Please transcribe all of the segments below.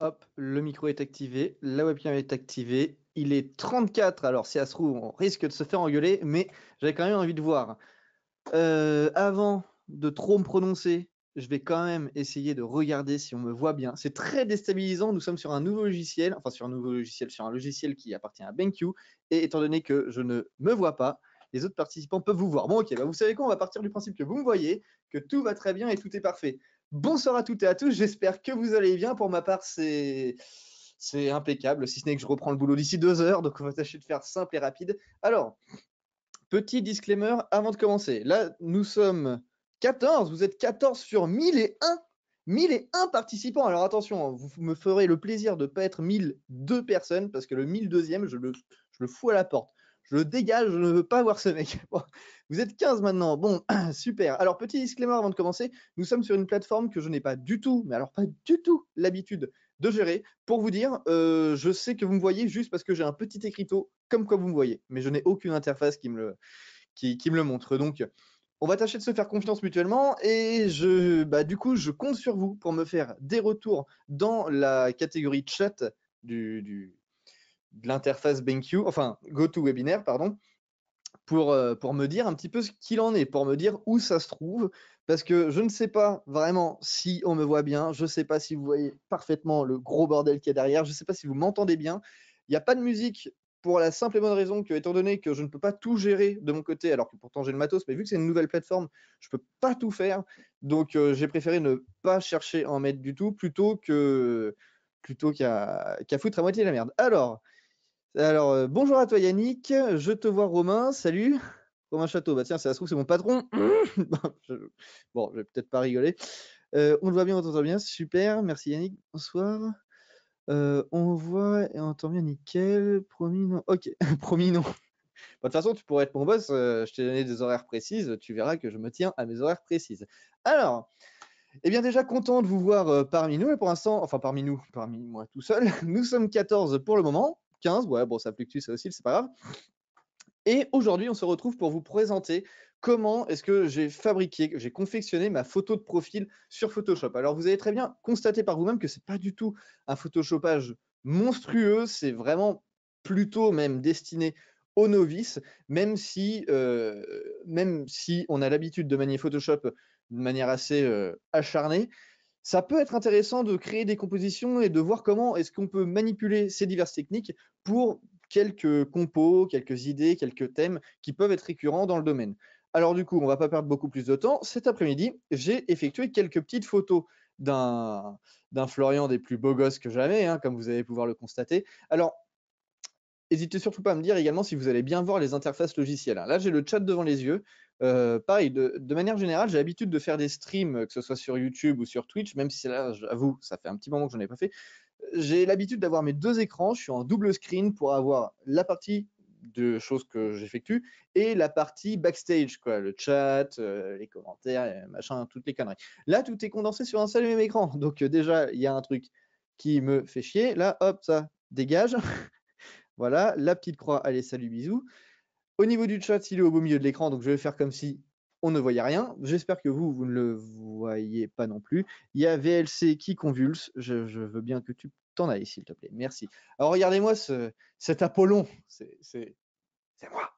Hop, le micro est activé, la webcam est activée. Il est 34, alors si ça se trouve, on risque de se faire engueuler, mais j'avais quand même envie de voir. Avant de trop me prononcer, je vais quand même essayer de regarder si on me voit bien. C'est très déstabilisant, nous sommes sur un nouveau logiciel, enfin sur un logiciel qui appartient à BenQ, et étant donné que je ne me vois pas, les autres participants peuvent vous voir. Bon ok, bah vous savez quoi, on va partir du principe que vous me voyez, que tout va très bien et tout est parfait. Bonsoir à toutes et à tous, j'espère que vous allez bien. Pour ma part, c'est impeccable, si ce n'est que je reprends le boulot d'ici 2 heures, donc on va tâcher de faire simple et rapide. Alors, petit disclaimer avant de commencer. Là, nous sommes 14, vous êtes 14 sur 1001. 1001 participants. Alors attention, hein, vous me ferez le plaisir de ne pas être 1002 personnes, parce que le 1002e, je le fous à la porte. Je le dégage, je ne veux pas voir ce mec. Bon, vous êtes 15 maintenant. Bon, super. Alors, petit disclaimer avant de commencer. Nous sommes sur une plateforme que je n'ai pas du tout, mais alors pas du tout l'habitude de gérer. Pour vous dire, je sais que vous me voyez juste parce que j'ai un petit écriteau comme quoi vous me voyez, mais je n'ai aucune interface qui me le montre. Donc, on va tâcher de se faire confiance mutuellement et du coup, je compte sur vous pour me faire des retours dans la catégorie chat de l'interface BenQ, enfin GoToWebinar, pardon, pour me dire un petit peu ce qu'il en est, pour me dire où ça se trouve, parce que je ne sais pas vraiment si on me voit bien, je ne sais pas si vous voyez parfaitement le gros bordel qu'il y a derrière, je ne sais pas si vous m'entendez bien. Il n'y a pas de musique pour la simple et bonne raison que, étant donné que je ne peux pas tout gérer de mon côté, alors que pourtant j'ai le matos, mais vu que c'est une nouvelle plateforme, je ne peux pas tout faire. Donc j'ai préféré ne pas chercher à en mettre du tout, plutôt qu'à foutre à moitié la merde. Alors, bonjour à toi Yannick, je te vois Romain, salut. Romain Château, bah tiens, ça se trouve, c'est mon patron. Bon, je vais peut-être pas rigoler. On le voit bien, on t'entend bien, super, merci Yannick, bonsoir. On voit et on entend bien, nickel, promis non. Ok, promis non. Bah, de toute façon, tu pourrais être mon boss, je t'ai donné des horaires précises, tu verras que je me tiens à mes horaires précises. Alors, eh bien déjà content de vous voir parmi nous, et pour l'instant, enfin parmi nous, parmi moi tout seul, nous sommes 14 pour le moment, 15, ouais, bon, ça fluctue, ça aussi, c'est pas grave. Et aujourd'hui, on se retrouve pour vous présenter comment est-ce que j'ai confectionné ma photo de profil sur Photoshop. Alors, vous avez très bien constaté par vous-même que c'est pas du tout un photoshopage monstrueux, c'est vraiment plutôt même destiné aux novices, même si on a l'habitude de manier Photoshop de manière assez acharnée. Ça peut être intéressant de créer des compositions et de voir comment est-ce qu'on peut manipuler ces diverses techniques pour quelques compos, quelques idées, quelques thèmes qui peuvent être récurrents dans le domaine. Alors du coup, on ne va pas perdre beaucoup plus de temps. Cet après-midi, j'ai effectué quelques petites photos d'un Florian des plus beaux gosses que jamais, hein, comme vous allez pouvoir le constater. Alors, n'hésitez surtout pas à me dire également si vous allez bien voir les interfaces logicielles, hein. Là, j'ai le chat devant les yeux. Pareil, de manière générale, j'ai l'habitude de faire des streams, que ce soit sur YouTube ou sur Twitch, même si là, j'avoue, ça fait un petit moment que je n'en ai pas fait. J'ai l'habitude d'avoir mes deux écrans, je suis en double screen pour avoir la partie de choses que j'effectue et la partie backstage, quoi, le chat, les commentaires, machin, toutes les conneries. Là, tout est condensé sur un seul et même écran. Donc déjà, il y a un truc qui me fait chier. Là, hop, ça dégage. Voilà, la petite croix, allez, salut, bisous. Au niveau du chat, il est au beau milieu de l'écran, donc je vais faire comme si on ne voyait rien. J'espère que vous ne le voyez pas non plus. Il y a VLC qui convulse. Je veux bien que tu t'en ailles, s'il te plaît. Merci. Alors, regardez-moi cet Apollon. C'est moi.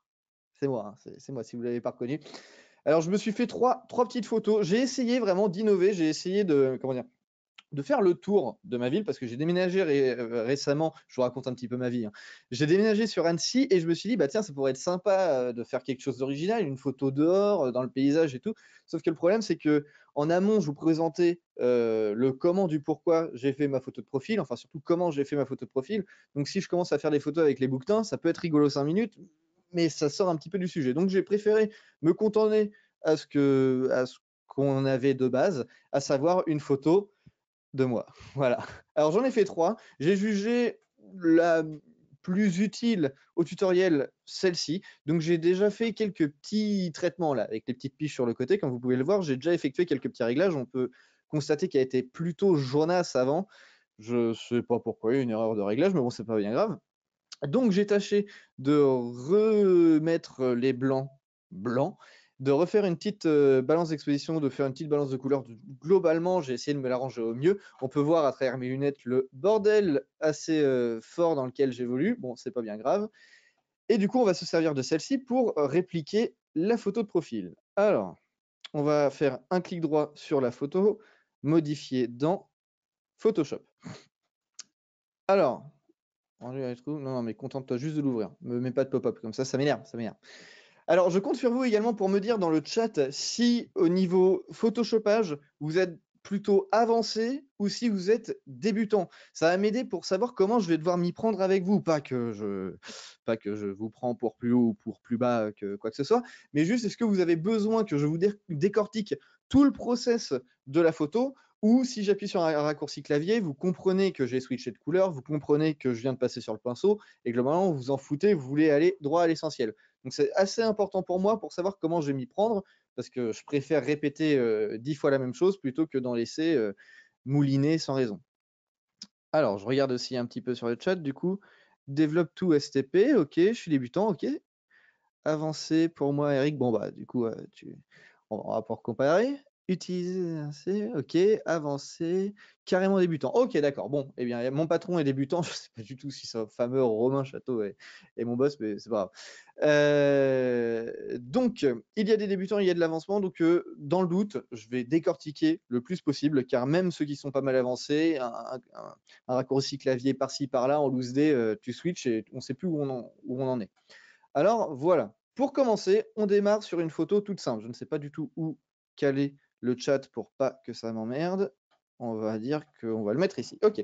C'est moi, hein. C'est moi, si vous ne l'avez pas reconnu. Alors, je me suis fait trois petites photos. J'ai essayé vraiment d'innover. J'ai essayé de faire le tour de ma ville parce que j'ai déménagé récemment. Je vous raconte un petit peu ma vie, hein. J'ai déménagé sur Annecy et je me suis dit, bah tiens, ça pourrait être sympa de faire quelque chose d'original, une photo dehors, dans le paysage et tout. Sauf que le problème, c'est que en amont, je vous présentais le comment du pourquoi j'ai fait ma photo de profil, enfin surtout comment j'ai fait ma photo de profil. Donc si je commence à faire des photos avec les bouquetins, ça peut être rigolo 5 minutes, mais ça sort un petit peu du sujet. Donc j'ai préféré me contenter à ce qu'on avait de base, à savoir une photo de moi. Voilà. Alors j'en ai fait 3. J'ai jugé la plus utile au tutoriel celle-ci. Donc j'ai déjà fait quelques petits traitements là, avec les petites piches sur le côté. Comme vous pouvez le voir, j'ai déjà effectué quelques petits réglages. On peut constater qu'elle a été plutôt jaunasse avant. Je sais pas pourquoi, il y a une erreur de réglage, mais bon, c'est pas bien grave. Donc j'ai tâché de remettre les blancs blancs de refaire une petite balance d'exposition, de faire une petite balance de couleur. Globalement, j'ai essayé de me l'arranger au mieux. On peut voir à travers mes lunettes le bordel assez fort dans lequel j'évolue. Bon, c'est pas bien grave. Et du coup, on va se servir de celle-ci pour répliquer la photo de profil. Alors, on va faire un clic droit sur la photo, modifier dans Photoshop. Alors, non, non, mais contente-toi juste de l'ouvrir. Me mets pas de pop-up comme ça m'énerve, ça m'énerve. Alors, je compte sur vous également pour me dire dans le chat si au niveau Photoshopage, vous êtes plutôt avancé ou si vous êtes débutant. Ça va m'aider pour savoir comment je vais devoir m'y prendre avec vous. Pas que je vous prends pour plus haut ou pour plus bas que quoi que ce soit, mais juste est-ce que vous avez besoin que je vous décortique tout le process de la photo ou si j'appuie sur un raccourci clavier, vous comprenez que j'ai switché de couleur, vous comprenez que je viens de passer sur le pinceau et globalement vous en foutez, vous voulez aller droit à l'essentiel. Donc c'est assez important pour moi pour savoir comment je vais m'y prendre, parce que je préfère répéter 10 fois la même chose plutôt que d'en laisser mouliner sans raison. Alors, je regarde aussi un petit peu sur le chat, du coup. Développe tout STP, ok, je suis débutant, ok. Avancé pour moi, Eric. Bon, bah, du coup, on va pouvoir comparer. Utiliser, ok. Avancé, carrément débutant. Ok, d'accord. Bon, eh bien, mon patron est débutant. Je ne sais pas du tout si c'est fameux Romain Château est mon boss, mais c'est pas grave. Donc, il y a des débutants, il y a de l'avancement. Donc, dans le doute, je vais décortiquer le plus possible, car même ceux qui sont pas mal avancés, un raccourci clavier par-ci, par-là, en loose day, tu switches et on ne sait plus où on en est. Alors voilà, pour commencer, on démarre sur une photo toute simple. Je ne sais pas du tout où caler le chat pour pas que ça m'emmerde. On va dire qu'on va le mettre ici. Ok.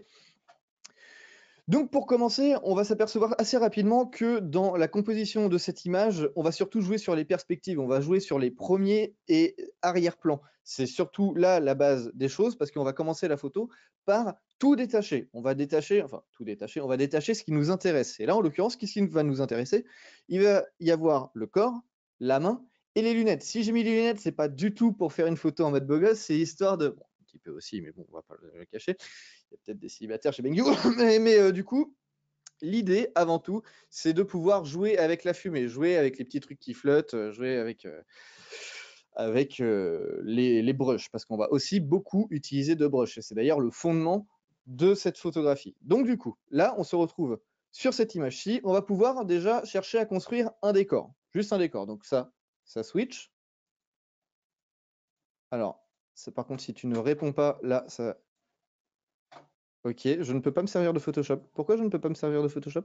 Donc pour commencer, on va s'apercevoir assez rapidement que dans la composition de cette image, on va surtout jouer sur les perspectives, on va jouer sur les premiers et arrière-plans. C'est surtout là la base des choses parce qu'on va commencer la photo par tout détacher. On va détacher, enfin tout détacher, on va détacher ce qui nous intéresse. Et là, en l'occurrence, qu'est-ce qui va nous intéresser? Il va y avoir le corps, la main et les lunettes. Si j'ai mis les lunettes, c'est pas du tout pour faire une photo en mode beau gosse, c'est histoire de... Bon, un petit peu aussi, mais bon, on va pas le cacher. Il y a peut-être des célibataires chez Bengou, mais du coup, l'idée, avant tout, c'est de pouvoir jouer avec la fumée, jouer avec les petits trucs qui flottent, jouer avec les brushes, parce qu'on va aussi beaucoup utiliser de brushes. Et c'est d'ailleurs le fondement de cette photographie. Donc du coup, là, on se retrouve sur cette image-ci. On va pouvoir déjà chercher à construire un décor, juste un décor. Donc ça switch. Alors, par contre, si tu ne réponds pas, là, ça... Ok, je ne peux pas me servir de Photoshop. Pourquoi je ne peux pas me servir de Photoshop?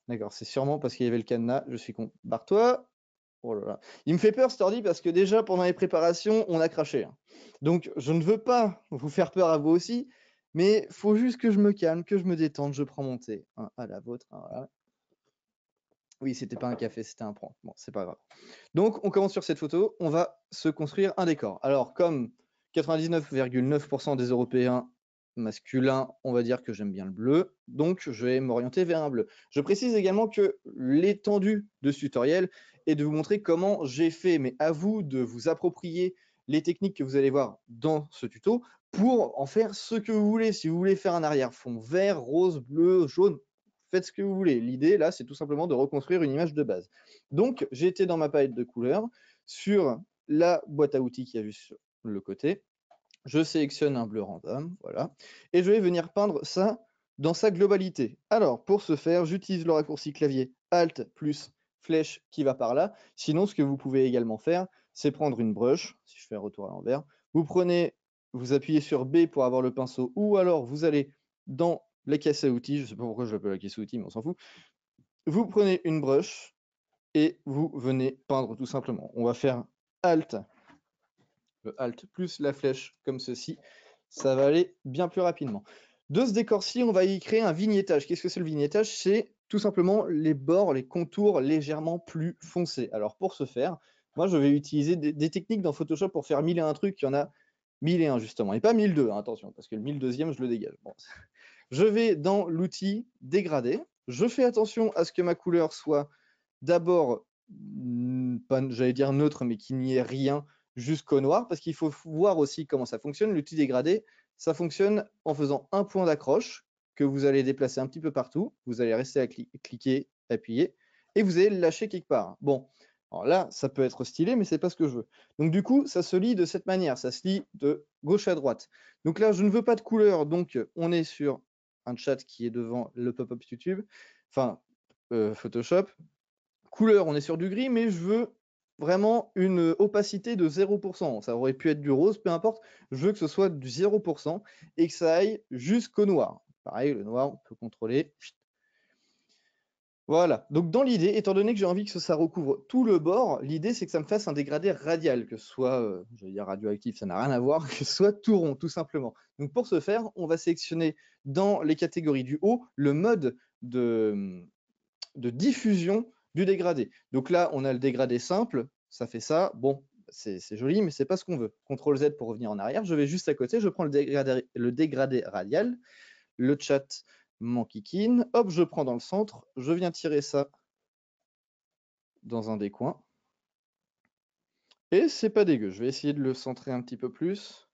D'accord, c'est sûrement parce qu'il y avait le cadenas. Je suis con. Barre-toi. Oh là là. Il me fait peur, cet ordi, parce que déjà, pendant les préparations, on a craché, hein. Donc, je ne veux pas vous faire peur à vous aussi, mais il faut juste que je me calme, que je me détende. Je prends mon thé. Un à la vôtre. Voilà. Oui, c'était pas un café, c'était un prend. Bon, c'est pas grave. Donc, on commence sur cette photo. On va se construire un décor. Alors, comme 99,9% des Européens masculins, on va dire que j'aime bien le bleu. Donc, je vais m'orienter vers un bleu. Je précise également que l'étendue de ce tutoriel est de vous montrer comment j'ai fait, mais à vous de vous approprier les techniques que vous allez voir dans ce tuto pour en faire ce que vous voulez. Si vous voulez faire un arrière-fond vert, rose, bleu, jaune, faites ce que vous voulez. L'idée, là, c'est tout simplement de reconstruire une image de base. Donc, j'ai été dans ma palette de couleurs, sur la boîte à outils qui a juste sur le côté. Je sélectionne un bleu random, voilà, et je vais venir peindre ça dans sa globalité. Alors, pour ce faire, j'utilise le raccourci clavier Alt plus flèche qui va par là. Sinon, ce que vous pouvez également faire, c'est prendre une brush, si je fais un retour à l'envers, vous appuyez sur B pour avoir le pinceau, ou alors vous allez dans la caisse à outils, je ne sais pas pourquoi je l'appelle la caisse à outils, mais on s'en fout. Vous prenez une brush et vous venez peindre tout simplement. On va faire Alt, le Alt plus la flèche comme ceci. Ça va aller bien plus rapidement. De ce décor-ci, on va y créer un vignettage. Qu'est-ce que c'est le vignettage? C'est tout simplement les bords, les contours légèrement plus foncés. Alors pour ce faire, moi je vais utiliser des techniques dans Photoshop pour faire 1001 trucs. Il y en a 1001 justement, et pas 1002, hein, attention, parce que le 1002e, je le dégage. Bon. Je vais dans l'outil dégradé. Je fais attention à ce que ma couleur soit d'abord, j'allais dire neutre, mais qu'il n'y ait rien jusqu'au noir, parce qu'il faut voir aussi comment ça fonctionne. L'outil dégradé, ça fonctionne en faisant un point d'accroche que vous allez déplacer un petit peu partout. Vous allez rester à cliquer, appuyer, et vous allez le lâcher quelque part. Bon, Alors là, ça peut être stylé, mais c'est pas ce que je veux. Donc du coup, ça se lit de cette manière, ça se lit de gauche à droite. Donc là, je ne veux pas de couleur, donc on est sur un chat qui est devant le pop-up YouTube, enfin Photoshop. Couleur, on est sur du gris, mais je veux vraiment une opacité de 0%. Ça aurait pu être du rose, peu importe. Je veux que ce soit du 0% et que ça aille jusqu'au noir. Pareil, le noir, on peut contrôler. Voilà. Donc dans l'idée, étant donné que j'ai envie que ça recouvre tout le bord, l'idée c'est que ça me fasse un dégradé radial, que ce soit, j'allais dire radioactif, ça n'a rien à voir, que ce soit tout rond, tout simplement. Donc pour ce faire, on va sélectionner dans les catégories du haut le mode de diffusion du dégradé. Donc là, on a le dégradé simple, ça fait ça. Bon, c'est joli, mais c'est pas ce qu'on veut. CTRL Z pour revenir en arrière. Je vais juste à côté, je prends le dégradé radial, le chat m'enquiquine. Hop, je prends dans le centre, je viens tirer ça dans un des coins. Et c'est pas dégueu. Je vais essayer de le centrer un petit peu plus.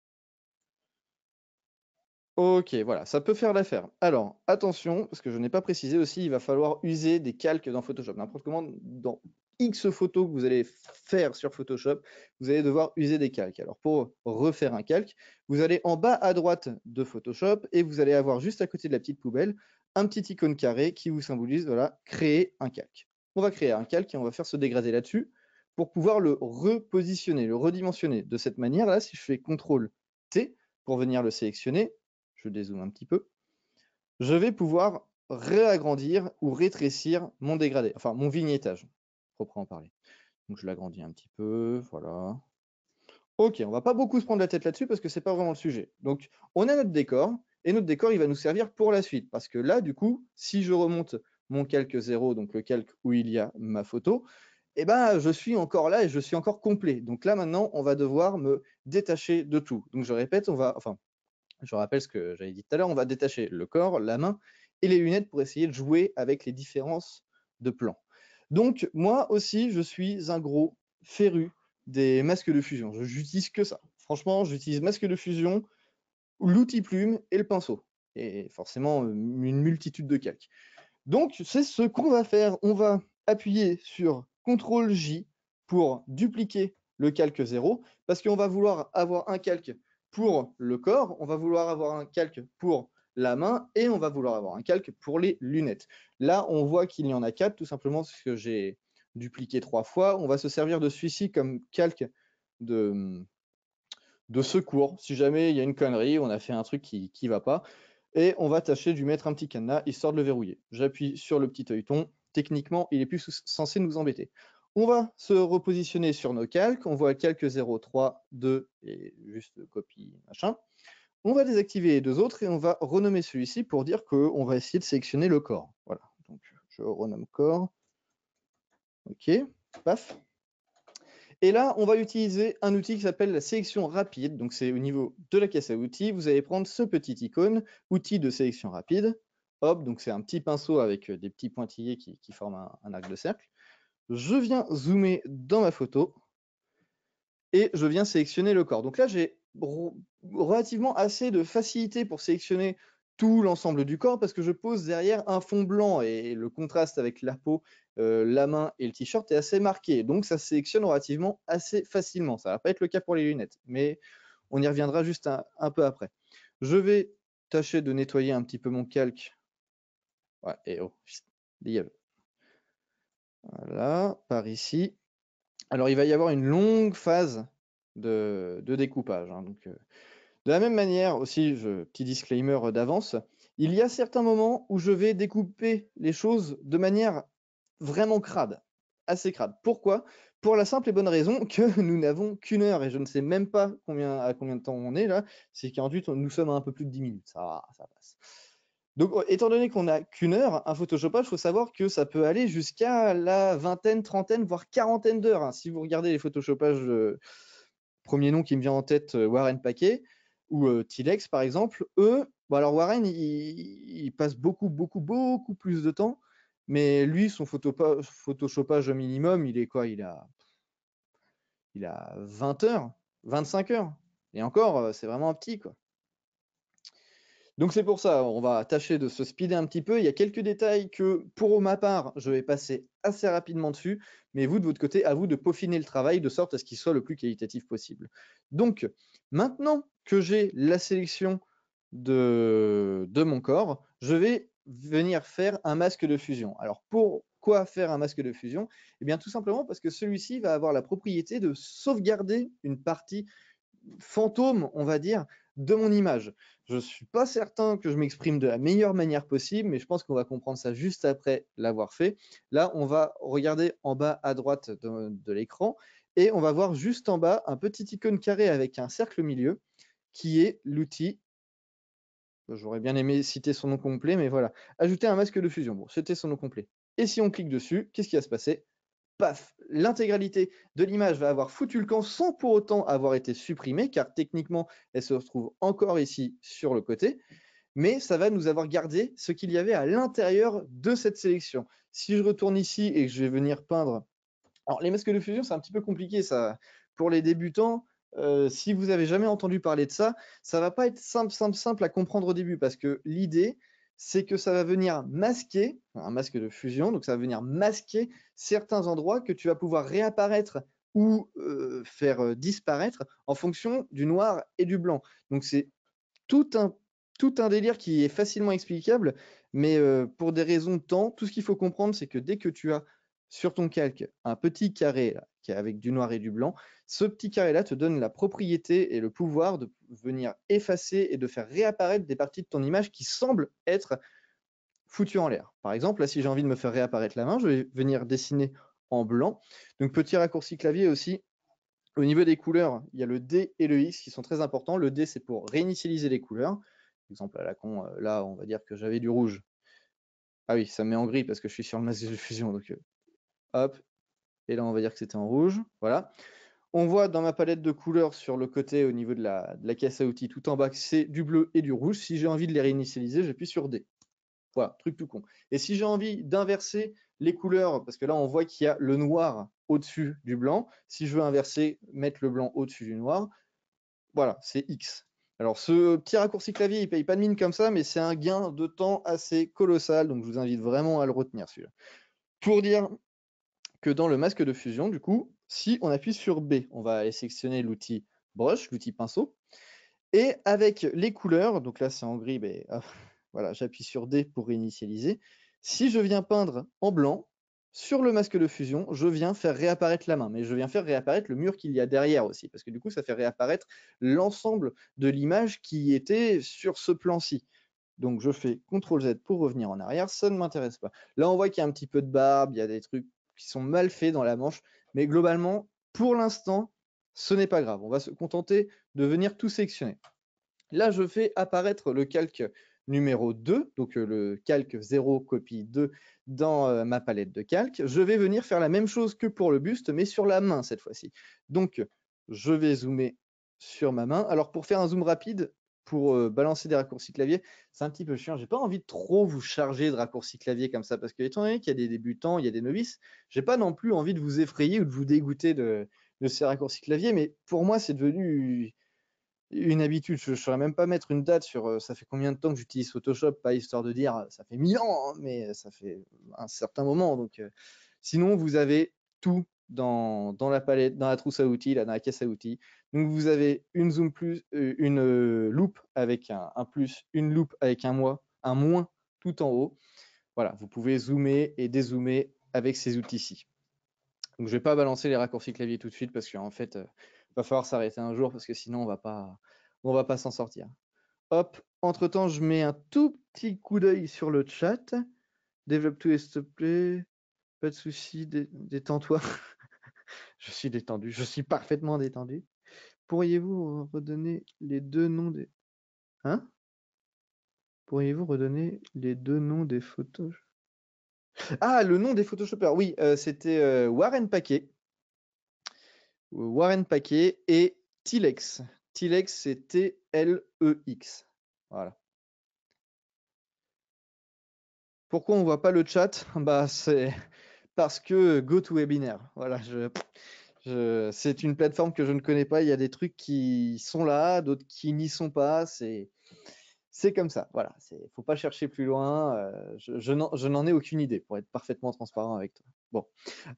Ok, voilà, ça peut faire l'affaire. Alors, attention, parce que je n'ai pas précisé aussi, il va falloir user des calques dans Photoshop. N'importe comment, dans X photos que vous allez faire sur Photoshop, vous allez devoir user des calques. Alors, pour refaire un calque, vous allez en bas à droite de Photoshop et vous allez avoir juste à côté de la petite poubelle un petit icône carré qui vous symbolise, voilà, créer un calque. On va créer un calque et on va faire se dégrader là-dessus pour pouvoir le repositionner, le redimensionner. De cette manière-là, si je fais CTRL T pour venir le sélectionner, je dézoome un petit peu, je vais pouvoir réagrandir ou rétrécir mon dégradé, enfin mon vignettage, proprement parler. Donc je l'agrandis un petit peu, voilà. Ok, on va pas beaucoup se prendre la tête là-dessus parce que c'est pas vraiment le sujet. Donc on a notre décor, et notre décor il va nous servir pour la suite, parce que là du coup, si je remonte mon calque 0, donc le calque où il y a ma photo, eh ben, je suis encore là et je suis encore complet. Donc là maintenant, on va devoir me détacher de tout. Donc je répète, je rappelle ce que j'avais dit tout à l'heure, on va détacher le corps, la main et les lunettes pour essayer de jouer avec les différences de plans. Donc moi aussi, je suis un gros féru des masques de fusion. Je n'utilise que ça. Franchement, j'utilise masque de fusion, l'outil plume et le pinceau. Et forcément, une multitude de calques. Donc, c'est ce qu'on va faire. On va appuyer sur CTRL J pour dupliquer le calque 0, parce qu'on va vouloir avoir un calque pour le corps, on va vouloir avoir un calque pour la main, et on va vouloir avoir un calque pour les lunettes. Là, on voit qu'il y en a 4, tout simplement parce que j'ai dupliqué 3 fois. On va se servir de celui-ci comme calque de, de secours. Si jamais il y a une connerie, on a fait un truc qui ne va pas, et on va tâcher de lui mettre un petit cadenas histoire de le verrouiller. J'appuie sur le petit œilleton. Techniquement, il est plus censé nous embêter. On va se repositionner sur nos calques. On voit calque 0, 3, 2 et juste copie machin. On va désactiver les deux autres et on va renommer celui-ci pour dire qu'on va essayer de sélectionner le corps. Voilà. Donc je renomme corps. Ok. Paf. Et là, on va utiliser un outil qui s'appelle la sélection rapide. Donc, c'est au niveau de la caisse à outils. Vous allez prendre ce petit icône, outil de sélection rapide. Hop, donc c'est un petit pinceau avec des petits pointillés qui forment un arc de cercle. Je viens zoomer dans ma photo et je viens sélectionner le corps. Donc là, j'ai relativement assez de facilité pour sélectionner tout l'ensemble du corps parce que je pose derrière un fond blanc et le contraste avec la peau, la main et le t-shirt est assez marqué. Donc ça sélectionne relativement assez facilement. Ça va pas être le cas pour les lunettes, mais on y reviendra juste un peu après. Je vais tâcher de nettoyer un petit peu mon calque. Ouais, et oh, dégage. Voilà, par ici. Alors il va y avoir une longue phase de découpage, hein, donc, de la même manière aussi, petit disclaimer d'avance, il y a certains moments où je vais découper les choses de manière vraiment crade, assez crade. Pourquoi? Pour la simple et bonne raison que nous n'avons qu'une heure et je ne sais même pas à combien de temps on est là. C'est qu'ensuite nous sommes à un peu plus de 10 minutes, ça passe. Donc, étant donné qu'on n'a qu'une heure, un photoshopage, il faut savoir que ça peut aller jusqu'à la vingtaine, trentaine, voire quarantaine d'heures, hein. Si vous regardez les photoshopages, premier nom qui me vient en tête, Warren Paquet ou Tilex par exemple, eux, bon alors Warren, il passe beaucoup, beaucoup, beaucoup plus de temps, mais lui, son photoshopage minimum, il est quoi? Il a 20 heures, 25 heures. Et encore, c'est vraiment un petit, quoi. Donc c'est pour ça, on va tâcher de se speeder un petit peu. Il y a quelques détails que, pour ma part, je vais passer assez rapidement dessus, mais vous, de votre côté, à vous de peaufiner le travail de sorte à ce qu'il soit le plus qualitatif possible. Donc, maintenant que j'ai la sélection de mon corps, je vais venir faire un masque de fusion. Alors, pourquoi faire un masque de fusion? Eh bien, tout simplement parce que celui-ci va avoir la propriété de sauvegarder une partie fantôme, on va dire, de mon image. Je ne suis pas certain que je m'exprime de la meilleure manière possible, mais je pense qu'on va comprendre ça juste après l'avoir fait. Là, on va regarder en bas à droite de l'écran et on va voir juste en bas un petit icône carré avec un cercle au milieu qui est l'outil. J'aurais bien aimé citer son nom complet, mais voilà. Ajouter un masque de fusion. Bon, c'était son nom complet. Et si on clique dessus, qu'est-ce qui va se passer? Paf, l'intégralité de l'image va avoir foutu le camp sans pour autant avoir été supprimée, car techniquement, elle se retrouve encore ici sur le côté, mais ça va nous avoir gardé ce qu'il y avait à l'intérieur de cette sélection. Si je retourne ici et que je vais venir peindre... Alors, les masques de fusion, c'est un petit peu compliqué, ça. Pour les débutants, si vous avez jamais entendu parler de ça, ça va pas être simple à comprendre au début, parce que l'idée, c'est que ça va venir masquer, un masque de fusion, donc ça va venir masquer certains endroits que tu vas pouvoir réapparaître ou faire disparaître en fonction du noir et du blanc. Donc c'est tout un, tout un délire qui est facilement explicable, mais pour des raisons de temps, tout ce qu'il faut comprendre, c'est que dès que tu as sur ton calque un petit carré là, qui est avec du noir et du blanc, ce petit carré-là te donne la propriété et le pouvoir de venir effacer et de faire réapparaître des parties de ton image qui semblent être foutues en l'air. Par exemple, là, si j'ai envie de me faire réapparaître la main, je vais venir dessiner en blanc. Donc, petit raccourci clavier aussi. Au niveau des couleurs, il y a le D et le X qui sont très importants. Le D, c'est pour réinitialiser les couleurs. Par exemple, à la con, là, on va dire que j'avais du rouge. Ah oui, ça me met en gris parce que je suis sur le masque de fusion. Donc, hop. Et là, on va dire que c'était en rouge. Voilà. On voit dans ma palette de couleurs sur le côté, au niveau de la caisse à outils, tout en bas, que c'est du bleu et du rouge. Si j'ai envie de les réinitialiser, j'appuie sur D. Voilà, truc tout con. Et si j'ai envie d'inverser les couleurs, parce que là, on voit qu'il y a le noir au-dessus du blanc. Si je veux inverser, mettre le blanc au-dessus du noir, voilà, c'est X. Alors, ce petit raccourci clavier, il ne paye pas de mine comme ça, mais c'est un gain de temps assez colossal. Donc, je vous invite vraiment à le retenir, celui-là. Pour dire que dans le masque de fusion, du coup, si on appuie sur B, on va aller sélectionner l'outil brush, l'outil pinceau. Et avec les couleurs, donc là c'est en gris, mais voilà, j'appuie sur D pour réinitialiser. Si je viens peindre en blanc, sur le masque de fusion, je viens faire réapparaître la main, mais je viens faire réapparaître le mur qu'il y a derrière aussi, parce que du coup, ça fait réapparaître l'ensemble de l'image qui était sur ce plan-ci. Donc je fais CTRL Z pour revenir en arrière, ça ne m'intéresse pas. Là, on voit qu'il y a un petit peu de barbe, il y a des trucs qui sont mal faits dans la manche, mais globalement, pour l'instant, ce n'est pas grave. On va se contenter de venir tout sélectionner. Là, je fais apparaître le calque numéro 2, donc le calque 0 copie 2 dans ma palette de calques. Je vais venir faire la même chose que pour le buste, mais sur la main cette fois-ci. Donc, je vais zoomer sur ma main. Alors, pour faire un zoom rapide, pour balancer des raccourcis clavier, c'est un petit peu chiant. J'ai pas envie de trop vous charger de raccourcis clavier comme ça, parce que étant donné qu'il y a des débutants, il y a des novices, j'ai pas non plus envie de vous effrayer ou de vous dégoûter de ces raccourcis clavier, mais pour moi, c'est devenu une habitude. Je ne saurais même pas mettre une date sur ça fait combien de temps que j'utilise Photoshop, pas histoire de dire ça fait 1000 ans, hein, mais ça fait un certain moment. Donc, sinon, vous avez tout dans la palette, dans la trousse à outils, là, dans la caisse à outils. Donc, vous avez une zoom plus, une loupe avec un plus, une loupe avec un moins tout en haut. Voilà, vous pouvez zoomer et dézoomer avec ces outils-ci. Donc, je ne vais pas balancer les raccourcis clavier tout de suite parce qu'en fait, va falloir s'arrêter un jour parce que sinon, on va pas s'en sortir. Hop, entre-temps, je mets un tout petit coup d'œil sur le chat. Développe tout, s'il te plaît. Pas de souci, détends-toi. Je suis détendu, je suis parfaitement détendu. Pourriez-vous redonner les deux noms des... Hein? Pourriez-vous redonner les deux noms des photos? Ah, le nom des photoshoppers, oui, c'était Warren Paquet. Warren Paquet et Tilex. Tilex, c'est T-L-E-X. Voilà. Pourquoi on voit pas le chat? Bah, c'est parce que GoToWebinar. Voilà, c'est une plateforme que je ne connais pas. Il y a des trucs qui sont là, d'autres qui n'y sont pas. C'est C'est comme ça, voilà, faut pas chercher plus loin, je n'en ai aucune idée, pour être parfaitement transparent avec toi. Bon,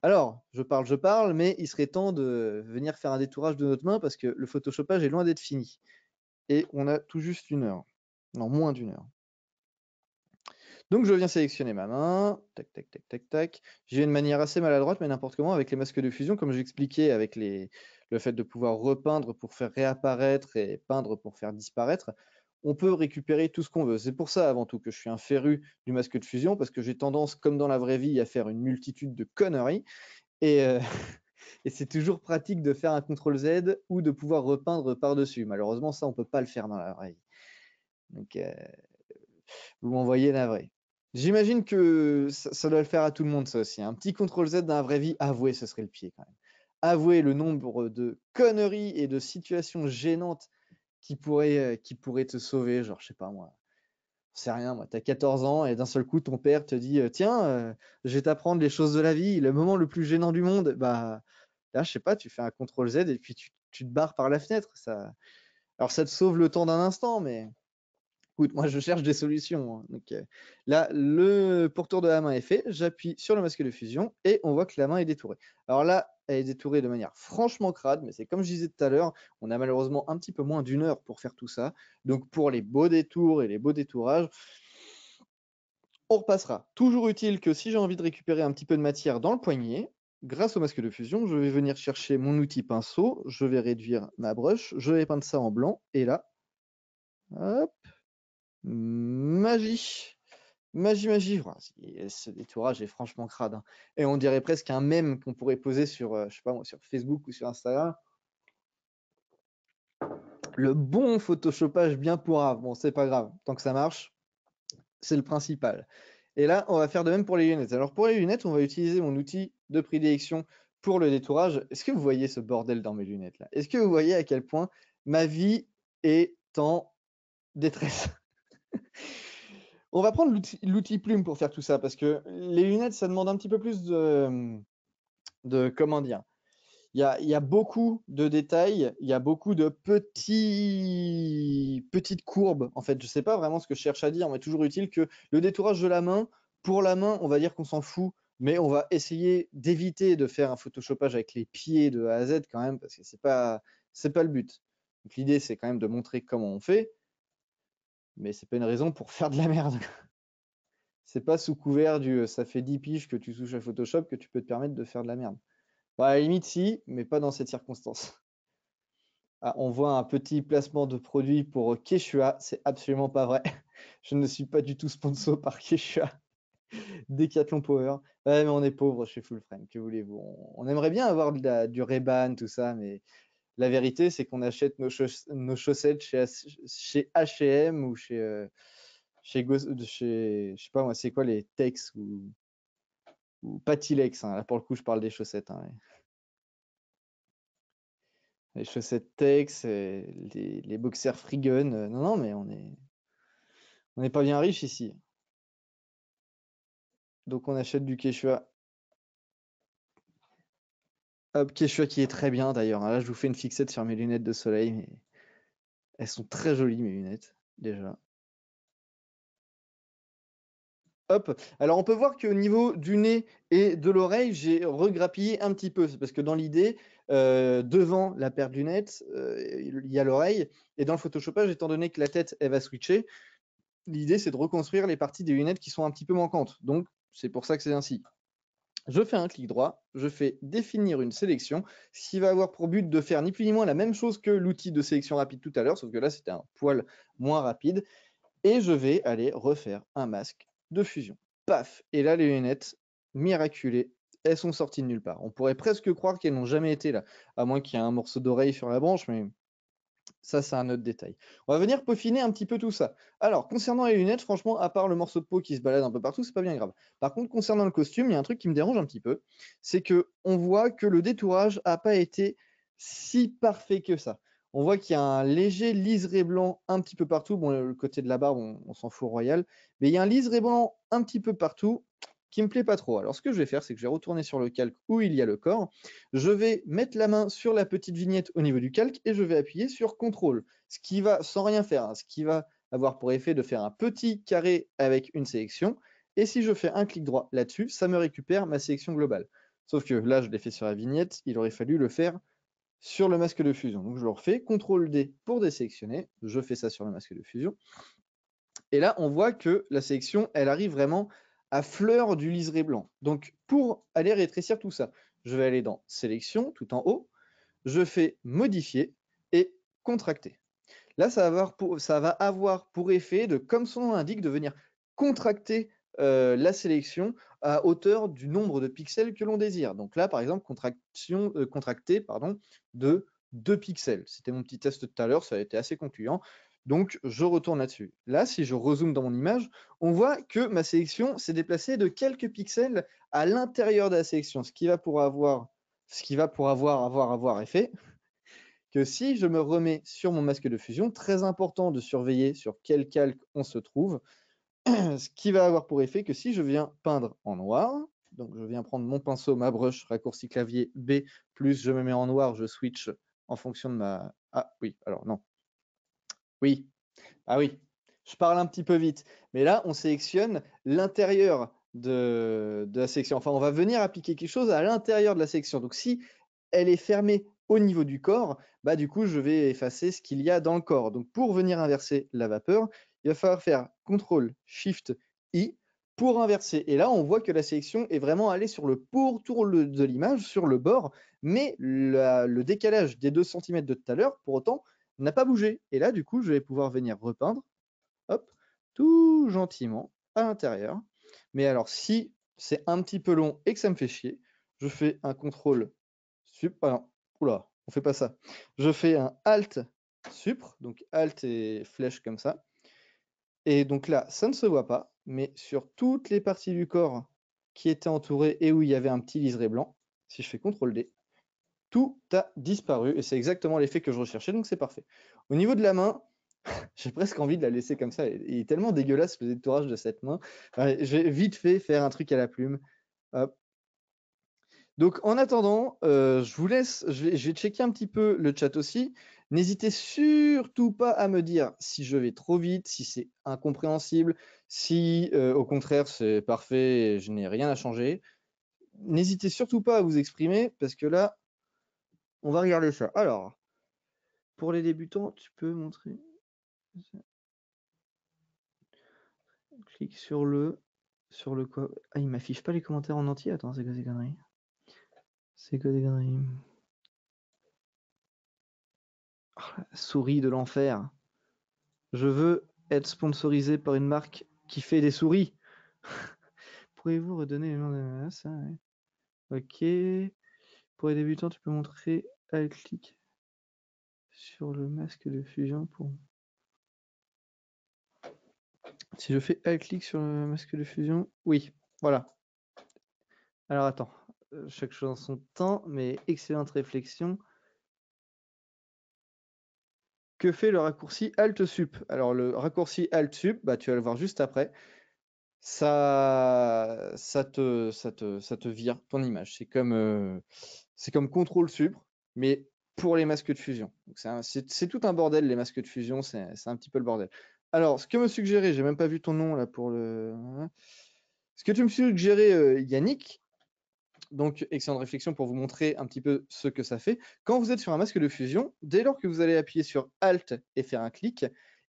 alors, je parle, mais il serait temps de venir faire un détourage de notre main parce que le photoshopage est loin d'être fini et on a tout juste 1 heure. Non, moins d'1 heure. Donc je viens sélectionner ma main, tac, tac, tac, tac, tac. J'ai une manière assez maladroite, mais n'importe comment, avec les masques de fusion, comme j'expliquais avec le fait de pouvoir repeindre pour faire réapparaître et peindre pour faire disparaître, on peut récupérer tout ce qu'on veut. C'est pour ça, avant tout, que je suis un féru du masque de fusion, parce que j'ai tendance, comme dans la vraie vie, à faire une multitude de conneries. Et, et c'est toujours pratique de faire un CTRL Z ou de pouvoir repeindre par-dessus. Malheureusement, ça, on peut pas le faire dans la vraie vie. Donc, vous m'envoyez navré. J'imagine que ça doit le faire à tout le monde, ça aussi. Un petit CTRL Z dans la vraie vie, avouez, ce serait le pied quand même. Avouez le nombre de conneries et de situations gênantes qui pourraient te sauver. Genre, je sais pas moi, c'est rien, moi, t'as 14 ans et d'un seul coup, ton père te dit tiens, je vais t'apprendre les choses de la vie, le moment le plus gênant du monde. Bah, là, je sais pas, tu fais un CTRL Z et puis tu te barres par la fenêtre. Alors, ça te sauve le temps d'un instant, mais. Écoute, moi je cherche des solutions, hein. Donc, là, le pourtour de la main est fait. J'appuie sur le masque de fusion et on voit que la main est détourée. Alors là, elle est détourée de manière franchement crade, mais c'est comme je disais tout à l'heure, on a malheureusement un petit peu moins d'1 heure pour faire tout ça. Donc pour les beaux détours et les beaux détourages, on repassera. Toujours utile que si j'ai envie de récupérer un petit peu de matière dans le poignet, grâce au masque de fusion, je vais venir chercher mon outil pinceau, je vais réduire ma brush, je vais peindre ça en blanc et là, hop, magie. Magie, magie. Ouah, ce détourage est franchement crade, hein. Et on dirait presque un mème qu'on pourrait poser sur, je sais pas moi, sur Facebook ou sur Instagram. Le bon photoshopage bien pourrave. Bon, c'est pas grave, tant que ça marche, c'est le principal. Et là, on va faire de même pour les lunettes. Alors pour les lunettes, on va utiliser mon outil de prédilection pour le détourage. Est-ce que vous voyez ce bordel dans mes lunettes là? Est-ce que vous voyez à quel point ma vie est en détresse? On va prendre l'outil plume pour faire tout ça, parce que les lunettes, ça demande un petit peu plus de comment dire? Il y a beaucoup de détails, il y a beaucoup de petites courbes. En fait, je sais pas vraiment ce que je cherche à dire, mais toujours utile que le détourage de la main, pour la main, on va dire qu'on s'en fout, mais on va essayer d'éviter de faire un photoshopage avec les pieds de A à Z quand même, parce que c'est pas le but. Donc l'idée, c'est quand même de montrer comment on fait, mais c'est pas une raison pour faire de la merde. C'est pas sous couvert ça fait 10 piges que tu touches à Photoshop que tu peux te permettre de faire de la merde. Bah, à la limite, si, mais pas dans cette circonstance. Ah, on voit un petit placement de produit pour Quechua, c'est absolument pas vrai. Je ne suis pas du tout sponsor par Quechua. Decathlon Power. Ouais, mais on est pauvre chez Full Frame, que voulez-vous? On aimerait bien avoir du Ray-Ban, tout ça, mais la vérité, c'est qu'on achète nos chaussettes chez H&M ou je sais pas moi, c'est quoi les Tex ou Patilex, hein. Là, pour le coup, je parle des chaussettes, hein, ouais. Les chaussettes Tex, les boxers Free Gun. Non, non, mais on n'est pas bien riche ici. Donc on achète du Quechua. Hop, Quechua qui est très bien d'ailleurs, hein. Là, je vous fais une fixette sur mes lunettes de soleil, mais elles sont très jolies, mes lunettes, déjà. Hop. Alors on peut voir qu'au niveau du nez et de l'oreille, j'ai regrappillé un petit peu. C'est parce que dans l'idée, devant la paire de lunettes, il y a l'oreille. Et dans le photoshopage, étant donné que la tête, elle va switcher, l'idée, c'est de reconstruire les parties des lunettes qui sont un petit peu manquantes. Donc, c'est pour ça que c'est ainsi. Je fais un clic droit, je fais définir une sélection, ce qui va avoir pour but de faire ni plus ni moins la même chose que l'outil de sélection rapide tout à l'heure, sauf que là, c'était un poil moins rapide. Et je vais aller refaire un masque de fusion. Paf! Et là, les lunettes, miraculées, elles sont sorties de nulle part. On pourrait presque croire qu'elles n'ont jamais été là, à moins qu'il y ait un morceau d'oreille sur la branche, mais ça, c'est un autre détail. On va venir peaufiner un petit peu tout ça. Alors, concernant les lunettes, franchement, à part le morceau de peau qui se balade un peu partout, c'est pas bien grave. Par contre, concernant le costume, il y a un truc qui me dérange un petit peu, c'est que on voit que le détourage n'a pas été si parfait que ça. On voit qu'il y a un léger liseré blanc un petit peu partout. Bon, le côté de la barbe, on s'en fout royal. Mais il y a un liseré blanc un petit peu partout qui me plaît pas trop. Alors, ce que je vais faire, c'est que je vais retourner sur le calque où il y a le corps. Je vais mettre la main sur la petite vignette au niveau du calque et je vais appuyer sur CTRL, ce qui va, sans rien faire, hein, ce qui va avoir pour effet de faire un petit carré avec une sélection. Et si je fais un clic droit là-dessus, ça me récupère ma sélection globale. Sauf que là, je l'ai fait sur la vignette, il aurait fallu le faire sur le masque de fusion. Donc je le refais, CTRL D pour désélectionner, je fais ça sur le masque de fusion. Et là, on voit que la sélection, elle arrive vraiment à fleur du liseré blanc. Donc pour aller rétrécir tout ça, je vais aller dans Sélection, tout en haut, je fais Modifier et Contracter. Là, ça va avoir pour effet de, comme son nom l'indique, de venir contracter la sélection à hauteur du nombre de pixels que l'on désire. Donc là, par exemple, contracter de 2 pixels. C'était mon petit test tout à l'heure, ça a été assez concluant. Donc, je retourne là-dessus. Là, si je rezoome dans mon image, on voit que ma sélection s'est déplacée de quelques pixels à l'intérieur de la sélection, ce qui va pour avoir effet que si je me remets sur mon masque de fusion, très important de surveiller sur quel calque on se trouve, ce qui va avoir pour effet que si je viens peindre en noir, donc je viens prendre mon pinceau, ma brush, raccourci clavier B, plus je me mets en noir, je switch en fonction de ma... Ah oui, alors non. Oui, ah oui, je parle un petit peu vite. Mais là, on sélectionne l'intérieur de la section. Enfin, on va venir appliquer quelque chose à l'intérieur de la section. Donc si elle est fermée au niveau du corps, bah du coup, je vais effacer ce qu'il y a dans le corps. Donc pour venir inverser la vapeur, il va falloir faire CTRL SHIFT I pour inverser. Et là, on voit que la sélection est vraiment allée sur le pourtour de l'image, sur le bord, mais le décalage des 2 cm de tout à l'heure, pour autant, n'a pas bougé. Et là, du coup, je vais pouvoir venir repeindre, hop, tout gentiment à l'intérieur. Mais alors, si c'est un petit peu long et que ça me fait chier, je fais un CTRL sup. Ah non, oula, on fait pas ça. Je fais un Alt supr, donc Alt et flèche comme ça. Et donc là, ça ne se voit pas, mais sur toutes les parties du corps qui étaient entourées et où il y avait un petit liseré blanc, si je fais CTRL D, tout a disparu et c'est exactement l'effet que je recherchais, donc c'est parfait. Au niveau de la main, j'ai presque envie de la laisser comme ça. Il est tellement dégueulasse le détourage de cette main. Je vais vite fait faire un truc à la plume. Hop. Donc en attendant, je vous laisse, je vais checker un petit peu le chat aussi. N'hésitez surtout pas à me dire si je vais trop vite, si c'est incompréhensible, si au contraire c'est parfait et je n'ai rien à changer. N'hésitez surtout pas à vous exprimer parce que là, on va regarder ça. Alors, pour les débutants, tu peux montrer. Clique sur le quoi. Ah, il m'affiche pas les commentaires en entier. Attends, c'est quoi ces conneries? C'est quoi des conneries? Oh, la souris de l'enfer. Je veux être sponsorisé par une marque qui fait des souris. Pourriez-vous redonner le nom de ça? Ouais. Ok. Pour les débutants, tu peux montrer alt-clic sur le masque de fusion pour. Si je fais alt-clic sur le masque de fusion, oui, voilà. Alors attends, chaque chose en son temps, mais excellente réflexion. Que fait le raccourci Alt-Sup? Alors le raccourci Alt-Sup, bah, tu vas le voir juste après. Ça te vire ton image. C'est comme CTRL-SUP, mais pour les masques de fusion. C'est tout un bordel, les masques de fusion, c'est un petit peu le bordel. Alors, ce que me suggérait, j'ai même pas vu ton nom là pour le... Ce que tu me suggérais, Yannick, donc excellente réflexion pour vous montrer un petit peu ce que ça fait. Quand vous êtes sur un masque de fusion, dès lors que vous allez appuyer sur Alt et faire un clic,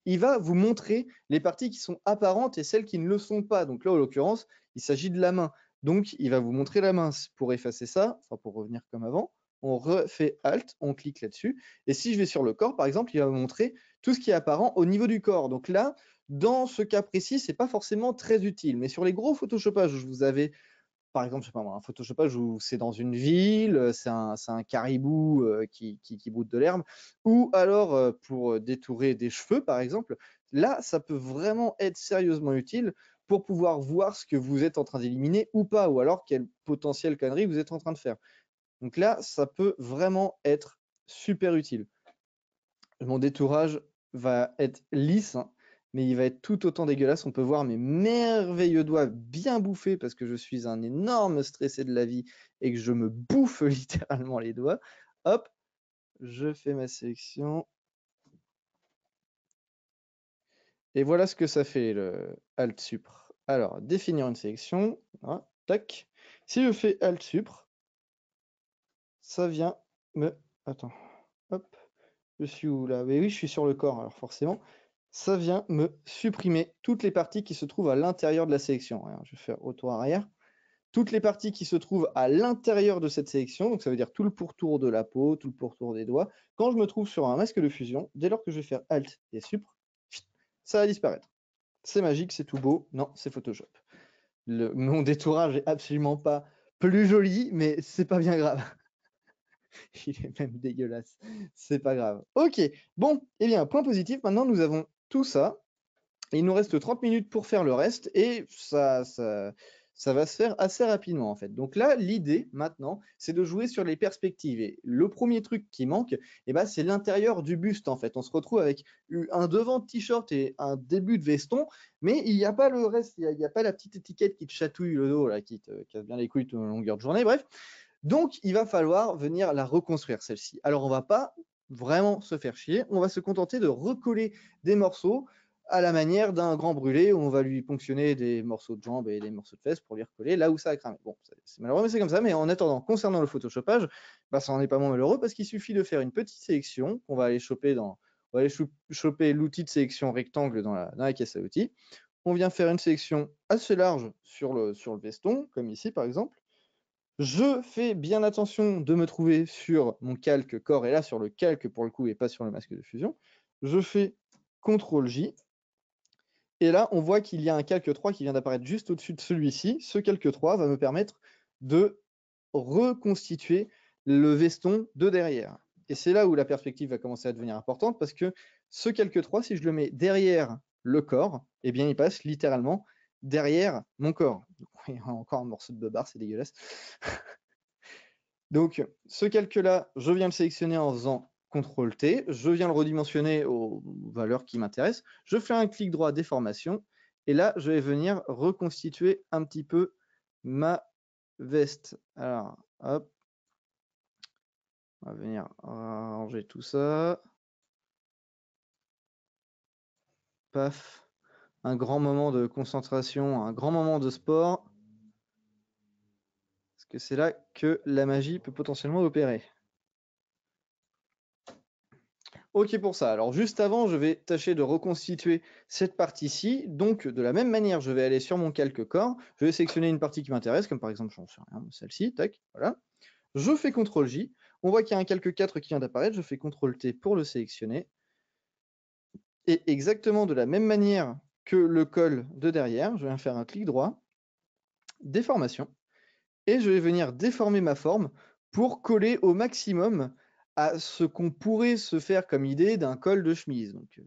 il va vous montrer les parties qui sont apparentes et celles qui ne le sont pas. Donc là, en l'occurrence, il s'agit de la main. Donc, il va vous montrer la main. Pour effacer ça, enfin pour revenir comme avant, on refait Alt, on clique là-dessus. Et si je vais sur le corps, par exemple, il va me montrer tout ce qui est apparent au niveau du corps. Donc là, dans ce cas précis, c'est pas forcément très utile. Mais sur les gros photoshopages, je vous avais par exemple, je sais pas moi, un photoshopage où c'est dans une ville, c'est un caribou qui broute de l'herbe, ou alors pour détourer des cheveux, par exemple, là, ça peut vraiment être sérieusement utile pour pouvoir voir ce que vous êtes en train d'éliminer ou pas, ou alors quelle potentielle connerie vous êtes en train de faire. Donc là, ça peut vraiment être super utile. Mon détourage va être lisse, hein, mais il va être tout autant dégueulasse. On peut voir mes merveilleux doigts bien bouffés parce que je suis un énorme stressé de la vie et que je me bouffe littéralement les doigts. Hop, je fais ma sélection. Et voilà ce que ça fait le Alt Supr. Alors, définir une sélection. Voilà, tac. Si je fais Alt Supr, ça vient me... Attends, hop. Je suis où là? Mais oui, je suis sur le corps, alors forcément. Ça vient me supprimer toutes les parties qui se trouvent à l'intérieur de la sélection. Alors, je vais faire retour arrière. Toutes les parties qui se trouvent à l'intérieur de cette sélection, donc ça veut dire tout le pourtour de la peau, tout le pourtour des doigts. Quand je me trouve sur un masque de fusion, dès lors que je vais faire Alt et Supr, ça va disparaître. C'est magique, c'est tout beau. Non, c'est Photoshop. Mon détourage est absolument pas plus joli, mais c'est pas bien grave. Il est même dégueulasse. C'est pas grave. Ok, bon, eh bien, point positif, maintenant nous avons tout ça. Il nous reste 30 minutes pour faire le reste et ça va se faire assez rapidement en fait. Donc là, l'idée maintenant, c'est de jouer sur les perspectives. Et le premier truc qui manque, eh ben, c'est l'intérieur du buste en fait. On se retrouve avec un devant de t-shirt et un début de veston, mais il n'y a pas le reste, il n'y a pas la petite étiquette qui te chatouille le dos, là, qui te casse bien les couilles toute longueur de journée, bref. Donc, il va falloir venir la reconstruire, celle-ci. Alors, on va pas vraiment se faire chier, on va se contenter de recoller des morceaux à la manière d'un grand brûlé où on va lui ponctionner des morceaux de jambes et des morceaux de fesses pour lui recoller là où ça a cramé. Bon, c'est malheureux, mais c'est comme ça. Mais en attendant, concernant le photoshopage, bah, ça n'en est pas moins malheureux parce qu'il suffit de faire une petite sélection qu'on va aller choper dans. On va aller choper l'outil de sélection rectangle dans la caisse à outils. On vient faire une sélection assez large sur le veston, comme ici par exemple. Je fais bien attention de me trouver sur mon calque corps et là sur le calque pour le coup et pas sur le masque de fusion. Je fais CTRL-J et là on voit qu'il y a un calque 3 qui vient d'apparaître juste au-dessus de celui-ci. Ce calque 3 va me permettre de reconstituer le veston de derrière. Et c'est là où la perspective va commencer à devenir importante parce que ce calque 3, si je le mets derrière le corps, eh bien il passe littéralement derrière mon corps. Il y a encore un morceau de beubare, c'est dégueulasse. Donc, ce calque-là, je viens le sélectionner en faisant CTRL-T, je viens le redimensionner aux valeurs qui m'intéressent, je fais un clic droit déformation, et là, je vais venir reconstituer un petit peu ma veste. Alors, hop, on va venir ranger tout ça. Paf, un grand moment de concentration, un grand moment de sport, parce que c'est là que la magie peut potentiellement opérer. Ok pour ça. Alors juste avant, je vais tâcher de reconstituer cette partie-ci. Donc de la même manière, je vais aller sur mon calque corps. Je vais sélectionner une partie qui m'intéresse, comme par exemple, j'en sais rien, celle-ci, tac, voilà. Je fais CTRL-J. On voit qu'il y a un calque 4 qui vient d'apparaître. Je fais CTRL-T pour le sélectionner. Et exactement de la même manière que le col de derrière, je viens faire un clic droit, déformation. Et je vais venir déformer ma forme pour coller au maximum à ce qu'on pourrait se faire comme idée d'un col de chemise. Donc,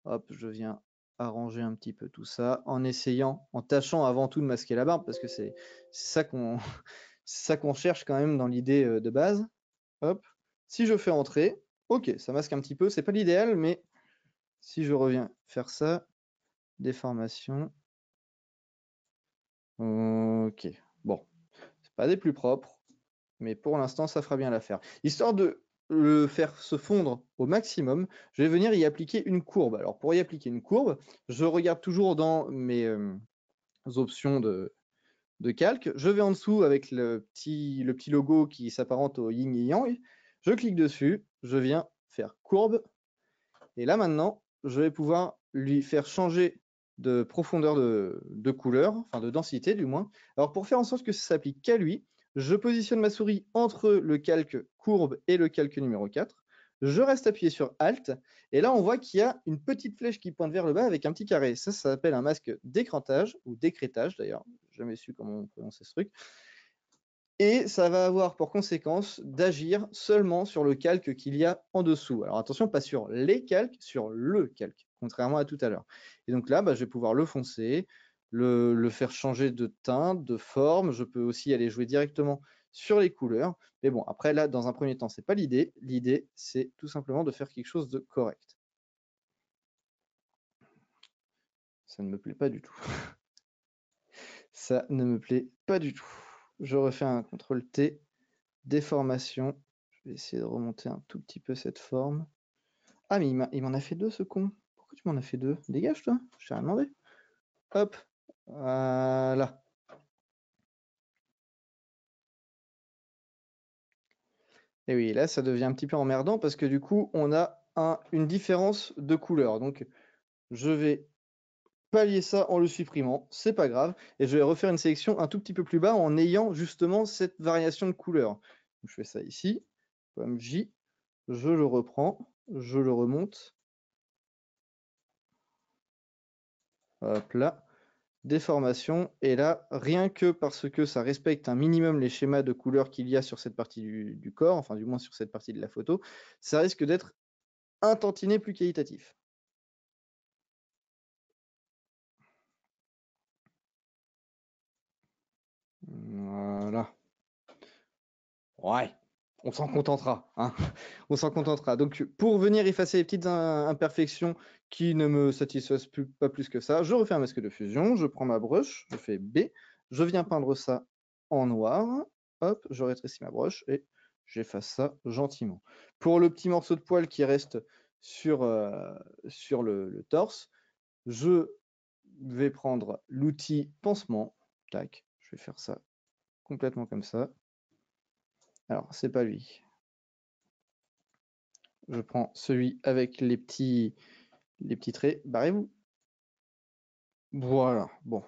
hop, je viens arranger un petit peu tout ça en essayant, en tâchant avant tout de masquer la barbe parce que c'est ça qu'on ça qu'on cherche quand même dans l'idée de base. Hop, si je fais entrer, ok, ça masque un petit peu, c'est pas l'idéal, mais si je reviens faire ça, déformation, ok, bon, c'est pas des plus propres, mais pour l'instant ça fera bien l'affaire. Histoire de le faire se fondre au maximum, je vais venir y appliquer une courbe. Alors pour y appliquer une courbe, je regarde toujours dans mes options de calque, je vais en dessous avec le petit logo qui s'apparente au yin et yang, je clique dessus, je viens faire courbe, et là maintenant, je vais pouvoir lui faire changer de profondeur de couleur, enfin de densité du moins. Alors pour faire en sorte que ça s'applique qu'à lui, je positionne ma souris entre le calque courbe et le calque numéro 4. Je reste appuyé sur Alt, et là on voit qu'il y a une petite flèche qui pointe vers le bas avec un petit carré. Ça s'appelle un masque d'écrantage, ou d'écrétage d'ailleurs. J'ai jamais su comment on prononçait ce truc. Et ça va avoir pour conséquence d'agir seulement sur le calque qu'il y a en dessous. Alors attention, pas sur les calques, sur le calque, contrairement à tout à l'heure. Et donc là, bah, je vais pouvoir le foncer, le faire changer de teinte, de forme. Je peux aussi aller jouer directement sur les couleurs. Mais bon, après là, dans un premier temps, c'est pas l'idée. L'idée, c'est tout simplement de faire quelque chose de correct. Ça ne me plaît pas du tout. Ça ne me plaît pas du tout. Je refais un CTRL-T, déformation. Je vais essayer de remonter un tout petit peu cette forme. Ah, mais il m'en a fait deux, ce con. Pourquoi tu m'en as fait 2? Dégage, toi, je t'ai rien demandé. Hop, voilà. Et oui, là, ça devient un petit peu emmerdant parce que du coup, on a une différence de couleur. Donc, je vais pallier ça en le supprimant, c'est pas grave, et je vais refaire une sélection un tout petit peu plus bas en ayant justement cette variation de couleur. Donc, je fais ça ici, comme J, je le reprends, je le remonte, hop là, déformation, et là, rien que parce que ça respecte un minimum les schémas de couleurs qu'il y a sur cette partie du corps, enfin du moins sur cette partie de la photo, ça risque d'être un tantinet plus qualitatif. Voilà. Ouais, on s'en contentera, hein. On s'en contentera. Donc, pour venir effacer les petites imperfections qui ne me satisfaisent pas plus que ça, je refais un masque de fusion, je prends ma brush, je fais B, je viens peindre ça en noir, hop, je rétrécis ma brush et j'efface ça gentiment. Pour le petit morceau de poil qui reste sur le torse, je vais prendre l'outil pansement, tac, je vais faire ça complètement comme ça. Alors, c'est pas lui. Je prends celui avec les petits traits. Barrez-vous. Voilà, bon.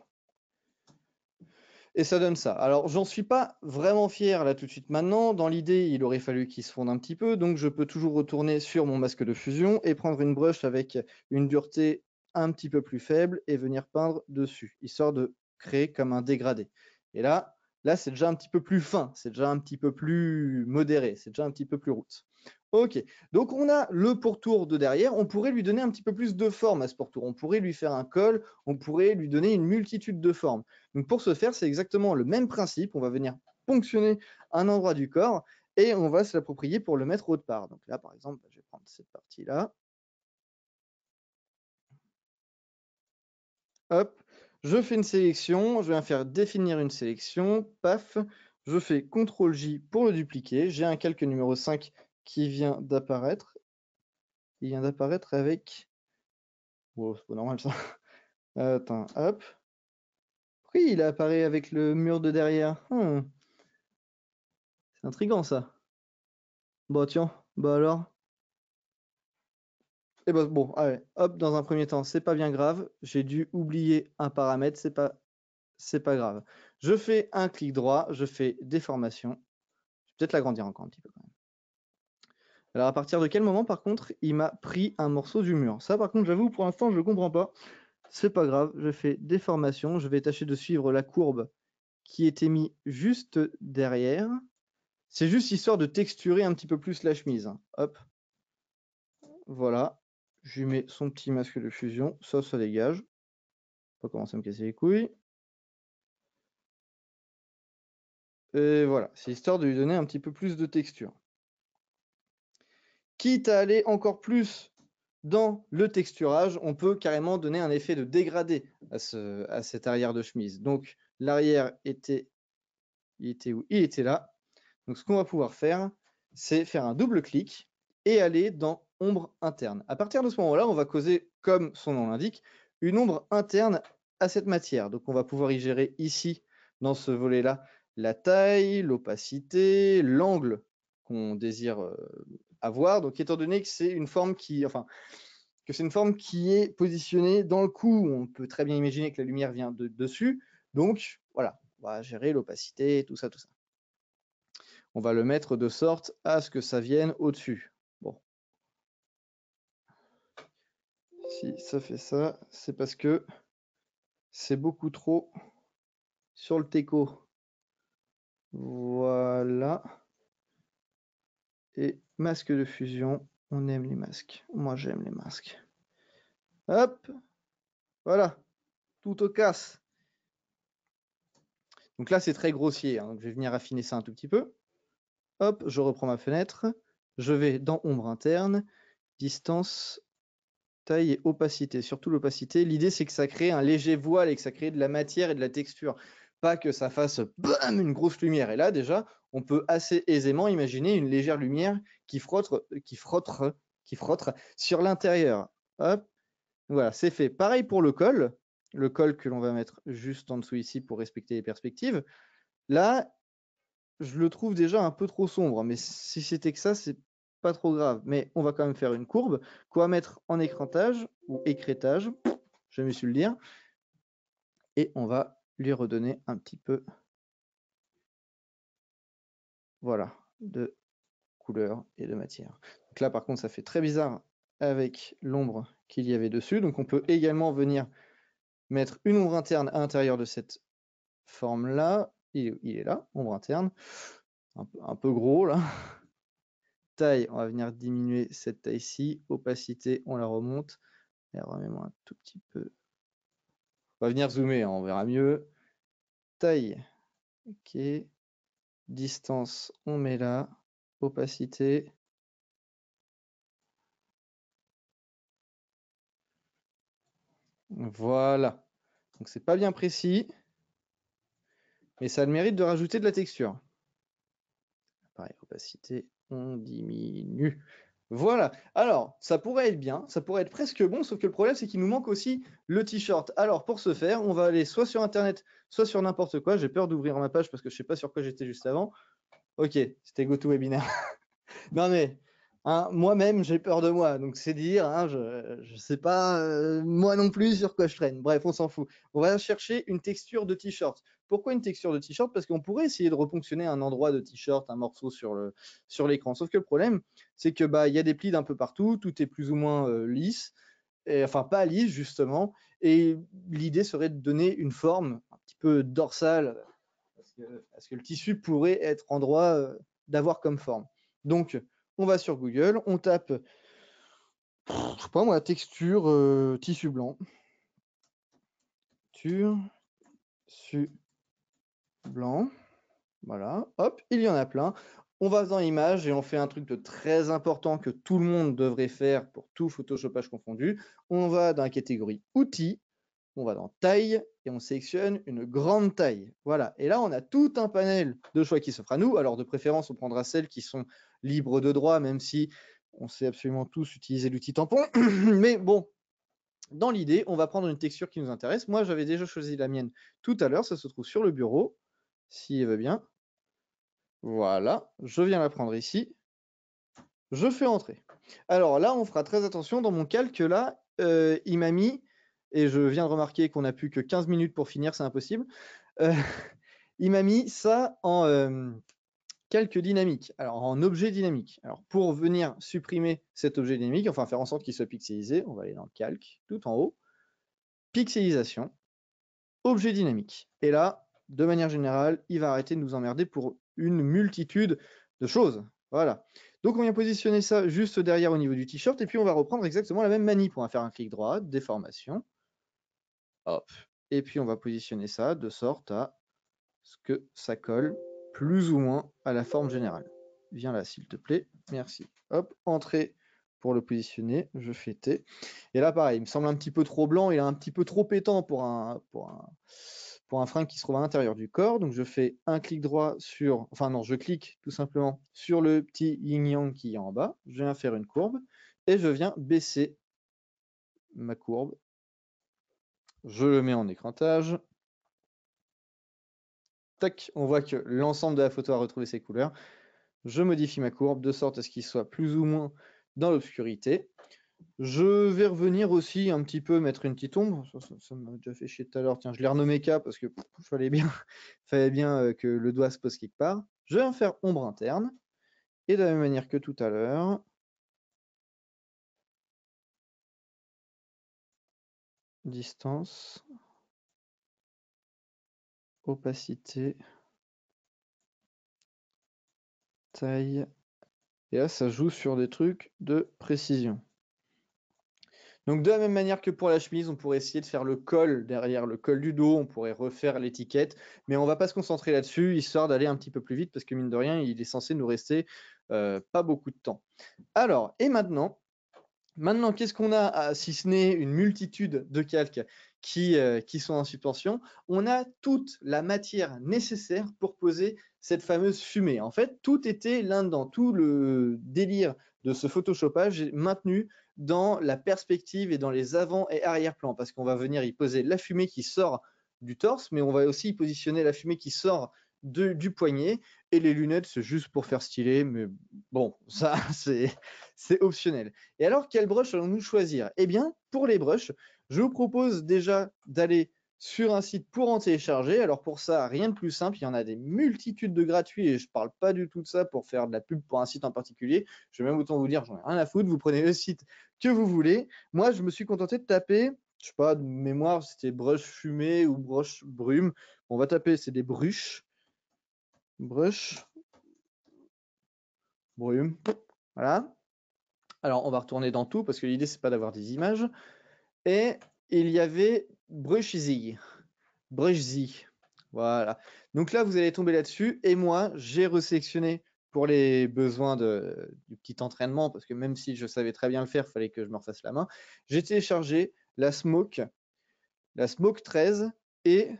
Et ça donne ça. Alors, j'en suis pas vraiment fier là tout de suite maintenant. Dans l'idée, il aurait fallu qu'il se fonde un petit peu. Donc, je peux toujours retourner sur mon masque de fusion et prendre une brush avec une dureté un petit peu plus faible et venir peindre dessus, histoire de créer comme un dégradé. Et là c'est déjà un petit peu plus fin, c'est déjà un petit peu plus modéré, c'est déjà un petit peu plus roots. Ok, donc on a le pourtour de derrière, on pourrait lui donner un petit peu plus de forme à ce pourtour, on pourrait lui faire un col, on pourrait lui donner une multitude de formes. Donc pour ce faire, c'est exactement le même principe, on va venir ponctionner un endroit du corps et on va se l'approprier pour le mettre autre part. Donc là par exemple, je vais prendre cette partie-là. Hop, je fais une sélection, je vais faire définir une sélection, paf, je fais CTRL-J pour le dupliquer, j'ai un calque numéro 5 qui vient d'apparaître. Il vient d'apparaître avec... Oh, c'est pas normal ça. Attends, hop. Pourquoi il apparaît avec le mur de derrière? C'est intriguant ça. Bah tiens, bah alors. Et bah bon, allez, hop, dans un premier temps, c'est pas bien grave. J'ai dû oublier un paramètre, c'est pas grave. Je fais un clic droit, je fais déformation. Je vais peut-être l'agrandir encore un petit peu quand même. Alors à partir de quel moment par contre il m'a pris un morceau du mur? Ça par contre j'avoue pour l'instant je ne comprends pas. C'est pas grave, je fais déformation, je vais tâcher de suivre la courbe qui était mise juste derrière. C'est juste histoire de texturer un petit peu plus la chemise. Hop, voilà. Je lui mets son petit masque de fusion, ça dégage. Pas commencer à me casser les couilles. Et voilà, c'est histoire de lui donner un petit peu plus de texture. Quitte à aller encore plus dans le texturage, on peut carrément donner un effet de dégradé à cet arrière de chemise. Donc l'arrière était, il était où? Il était là. Donc ce qu'on va pouvoir faire, c'est faire un double clic et aller dans ombre interne. À partir de ce moment-là, on va causer, comme son nom l'indique, une ombre interne à cette matière. Donc on va pouvoir y gérer ici, dans ce volet-là, la taille, l'opacité, l'angle qu'on désire avoir. Donc étant donné que c'est une forme qui, enfin, que c'est une forme qui est positionnée dans le cou, on peut très bien imaginer que la lumière vient dessus. Donc voilà, on va gérer l'opacité, tout ça, tout ça. On va le mettre de sorte à ce que ça vienne au-dessus. Bon. Si ça fait ça, c'est parce que c'est beaucoup trop sur le teco. Voilà. Et masque de fusion, on aime les masques. Moi, j'aime les masques. Hop, voilà, tout au casse. Donc là, c'est très grossier, hein. Donc, je vais venir affiner ça un tout petit peu. Hop, je reprends ma fenêtre. Je vais dans ombre interne, distance, taille et opacité. Surtout l'opacité. L'idée, c'est que ça crée un léger voile et que ça crée de la matière et de la texture. Pas que ça fasse bam, une grosse lumière. Et là, déjà, on peut assez aisément imaginer une légère lumière qui frotte sur l'intérieur. Hop, Voilà, c'est fait. Pareil pour le col que l'on va mettre juste en dessous ici pour respecter les perspectives. Là, je le trouve déjà un peu trop sombre, mais si c'était que ça, c'est pas trop grave. Mais on va quand même faire une courbe qu'on va mettre en écrantage ou écrêtage, je me suis le dire, et on va lui redonner un petit peu, voilà, de couleur et de matière. Donc là, par contre, ça fait très bizarre avec l'ombre qu'il y avait dessus. Donc on peut également venir mettre une ombre interne à l'intérieur de cette forme-là. Il est là, ombre interne. Un peu gros là. Taille, on va venir diminuer cette taille-ci. Opacité, on la remonte. Et remet-moi un tout petit peu. On va venir zoomer, hein, on verra mieux. Taille, ok. Distance, on met là. Opacité. Voilà. Donc c'est pas bien précis, mais ça a le mérite de rajouter de la texture. Pareil, opacité, on diminue. Voilà. Alors, ça pourrait être bien, ça pourrait être presque bon, sauf que le problème, c'est qu'il nous manque aussi le t-shirt. Alors, pour ce faire, on va aller soit sur Internet, soit sur n'importe quoi. J'ai peur d'ouvrir ma page parce que je sais pas sur quoi j'étais juste avant. Ok, c'était GoToWebinar. Non mais, hein, moi-même, j'ai peur de moi. Donc, c'est dire, hein, je sais pas, moi non plus, sur quoi je traîne. Bref, on s'en fout. On va chercher une texture de t-shirt. Pourquoi une texture de t-shirt? Parce qu'on pourrait essayer de reponctionner un endroit de t-shirt, un morceau sur l'écran. Sauf que le problème, c'est que bah, y a des plis d'un peu partout, tout est plus ou moins lisse, et, enfin pas lisse justement, et l'idée serait de donner une forme un petit peu dorsale, parce que le tissu pourrait être en droit d'avoir comme forme. Donc, on va sur Google, on tape, je sais pas moi, texture tissu blanc. Tissu blanc. Voilà, hop, il y en a plein. On va dans Images et on fait un truc de très important que tout le monde devrait faire pour tout Photoshopage confondu. On va dans la catégorie Outils, on va dans Taille et on sélectionne une grande taille. Voilà, et là on a tout un panel de choix qui s'offre à nous. Alors de préférence, on prendra celles qui sont libres de droit, même si on sait absolument tous utiliser l'outil tampon. Mais bon, dans l'idée, on va prendre une texture qui nous intéresse. Moi, j'avais déjà choisi la mienne tout à l'heure, ça se trouve sur le bureau, si elle veut bien. Voilà, je viens la prendre ici, je fais entrer. Alors là, on fera très attention, dans mon calque, là, il m'a mis, et je viens de remarquer qu'on n'a plus que 15 minutes pour finir, c'est impossible, euh, il m'a mis ça en calque dynamique, alors en objet dynamique. Alors pour venir supprimer cet objet dynamique, enfin faire en sorte qu'il soit pixelisé, on va aller dans le calque, tout en haut, pixelisation, objet dynamique. Et là, de manière générale, il va arrêter de nous emmerder pour une multitude de choses. Voilà. Donc on vient positionner ça juste derrière au niveau du t-shirt, et puis on va reprendre exactement la même manip. On va faire un clic droit, déformation, hop. Et puis on va positionner ça de sorte à ce que ça colle plus ou moins à la forme générale. Viens là, s'il te plaît. Merci. Hop, entrée pour le positionner. Je fais T. Et là, pareil, il me semble un petit peu trop blanc et un petit peu trop pétant pour un fringue qui se trouve à l'intérieur du corps. Donc je fais un clic droit sur, enfin non, je clique tout simplement sur le petit yin-yang qui est en bas. Je viens faire une courbe et je viens baisser ma courbe. Je le mets en écrantage. Tac, on voit que l'ensemble de la photo a retrouvé ses couleurs. Je modifie ma courbe de sorte à ce qu'il soit plus ou moins dans l'obscurité. Je vais revenir aussi un petit peu mettre une petite ombre. Ça m'a déjà fait chier tout à l'heure. Tiens, je l'ai renommé K parce que fallait bien, fallait bien que le doigt se pose quelque part. Je vais en faire ombre interne. Et de la même manière que tout à l'heure, distance, opacité, taille. Et là, ça joue sur des trucs de précision. Donc de la même manière que pour la chemise, on pourrait essayer de faire le col derrière le col du dos, on pourrait refaire l'étiquette, mais on va pas se concentrer là-dessus, histoire d'aller un petit peu plus vite, parce que mine de rien, il est censé nous rester pas beaucoup de temps. Alors, et maintenant, qu'est-ce qu'on a, si ce n'est une multitude de calques qui sont en suspension? On a toute la matière nécessaire pour poser cette fameuse fumée. En fait, tout était là-dedans, tout le délire de ce photoshopage est maintenu dans la perspective et dans les avant- et arrière-plans, parce qu'on va venir y poser la fumée qui sort du torse, mais on va aussi y positionner la fumée qui sort du poignet, et les lunettes, c'est juste pour faire stylé, mais bon, ça, c'est optionnel. Et alors, quelle brush allons-nous choisir? Eh bien, pour les brushes, je vous propose déjà d'aller sur un site pour en télécharger. Alors pour ça, rien de plus simple, il y en a des multitudes de gratuits et je ne parle pas du tout de ça pour faire de la pub pour un site en particulier. Je vais même autant vous dire, j'en ai rien à foutre, vous prenez le site que vous voulez. Moi, je me suis contenté de taper, je sais pas, de mémoire, c'était brush fumée ou brush brume. On va taper, c'est des brush brume, voilà. Alors, on va retourner dans tout parce que l'idée, c'est pas d'avoir des images. Et il y avait Brushzy. Brushzy. Voilà. Donc là, vous allez tomber là-dessus. Et moi, j'ai resélectionné pour les besoins du petit entraînement, parce que même si je savais très bien le faire, il fallait que je me refasse la main. J'ai téléchargé la Smoke 13 et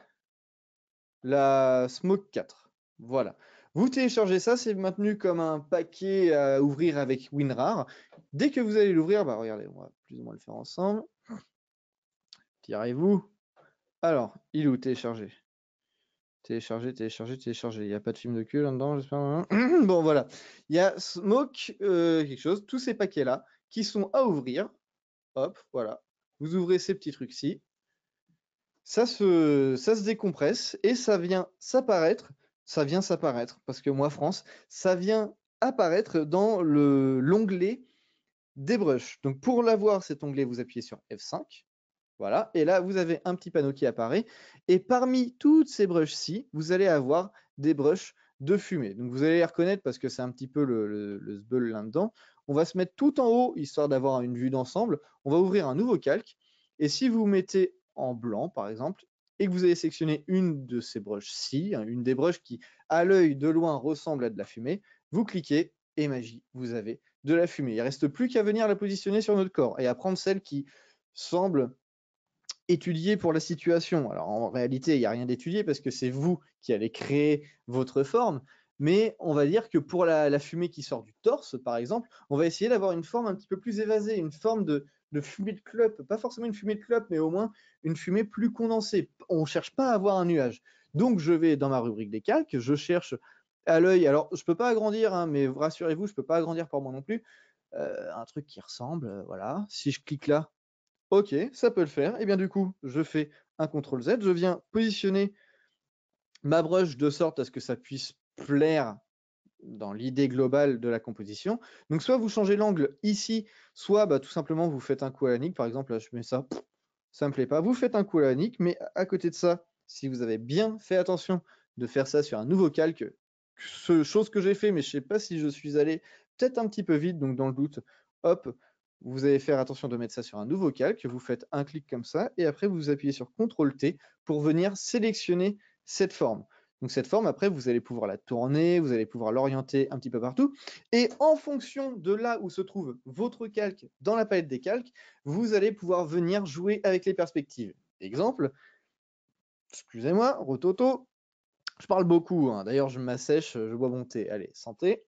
la Smoke 4. Voilà. Vous téléchargez ça, c'est maintenu comme un paquet à ouvrir avec WinRAR. Dès que vous allez l'ouvrir, bah regardez, on va plus ou moins le faire ensemble. Tirez-vous. Alors, il est où télécharger? Télécharger. Il n'y a pas de film de cul là-dedans, j'espère. Bon, voilà. Il y a Smoke, quelque chose, tous ces paquets-là qui sont à ouvrir. Hop, voilà. Vous ouvrez ces petits trucs-ci. Ça se décompresse et ça vient s'apparaître. Ça vient s'apparaître, parce que moi, France, ça vient apparaître dans l'onglet des brushes. Donc, pour l'avoir, cet onglet, vous appuyez sur F5. Voilà, et là, vous avez un petit panneau qui apparaît. Et parmi toutes ces brushes-ci, vous allez avoir des brushes de fumée. Donc, vous allez les reconnaître parce que c'est un petit peu le sbeul là-dedans. On va se mettre tout en haut, histoire d'avoir une vue d'ensemble. On va ouvrir un nouveau calque. Et si vous mettez en blanc, par exemple, et que vous allez sélectionner une de ces brushes-ci, une des brushes qui, à l'œil de loin, ressemble à de la fumée, vous cliquez et magie, vous avez de la fumée. Il ne reste plus qu'à venir la positionner sur notre corps et à prendre celle qui semble étudié pour la situation. Alors en réalité, il n'y a rien d'étudié parce que c'est vous qui allez créer votre forme, mais on va dire que pour la fumée qui sort du torse, par exemple, on va essayer d'avoir une forme un petit peu plus évasée, une forme de fumée de clope, pas forcément une fumée de clope, mais au moins une fumée plus condensée. On ne cherche pas à avoir un nuage. Donc je vais dans ma rubrique des calques, je cherche à l'œil, alors je ne peux pas agrandir, hein, mais rassurez-vous, je ne peux pas agrandir pour moi non plus, un truc qui ressemble, voilà. Si je clique là, OK, ça peut le faire. Et bien du coup, je fais un CTRL Z, je viens positionner ma brush de sorte à ce que ça puisse plaire dans l'idée globale de la composition. Donc soit vous changez l'angle ici, soit bah, tout simplement vous faites un coup à la nique. Par exemple, là je mets ça, ça me plaît pas. Vous faites un coup à la nique, mais à côté de ça, si vous avez bien fait attention de faire ça sur un nouveau calque, chose que j'ai fait, mais je sais pas si je suis allé peut-être un petit peu vite, donc dans le doute, hop, vous allez faire attention de mettre ça sur un nouveau calque, vous faites un clic comme ça, et après vous appuyez sur CTRL T pour venir sélectionner cette forme. Donc cette forme, après, vous allez pouvoir la tourner, vous allez pouvoir l'orienter un petit peu partout. Et en fonction de là où se trouve votre calque dans la palette des calques, vous allez pouvoir venir jouer avec les perspectives. Exemple, excusez-moi, rototo, je parle beaucoup, hein. D'ailleurs je m'assèche, je bois mon thé. Allez, santé.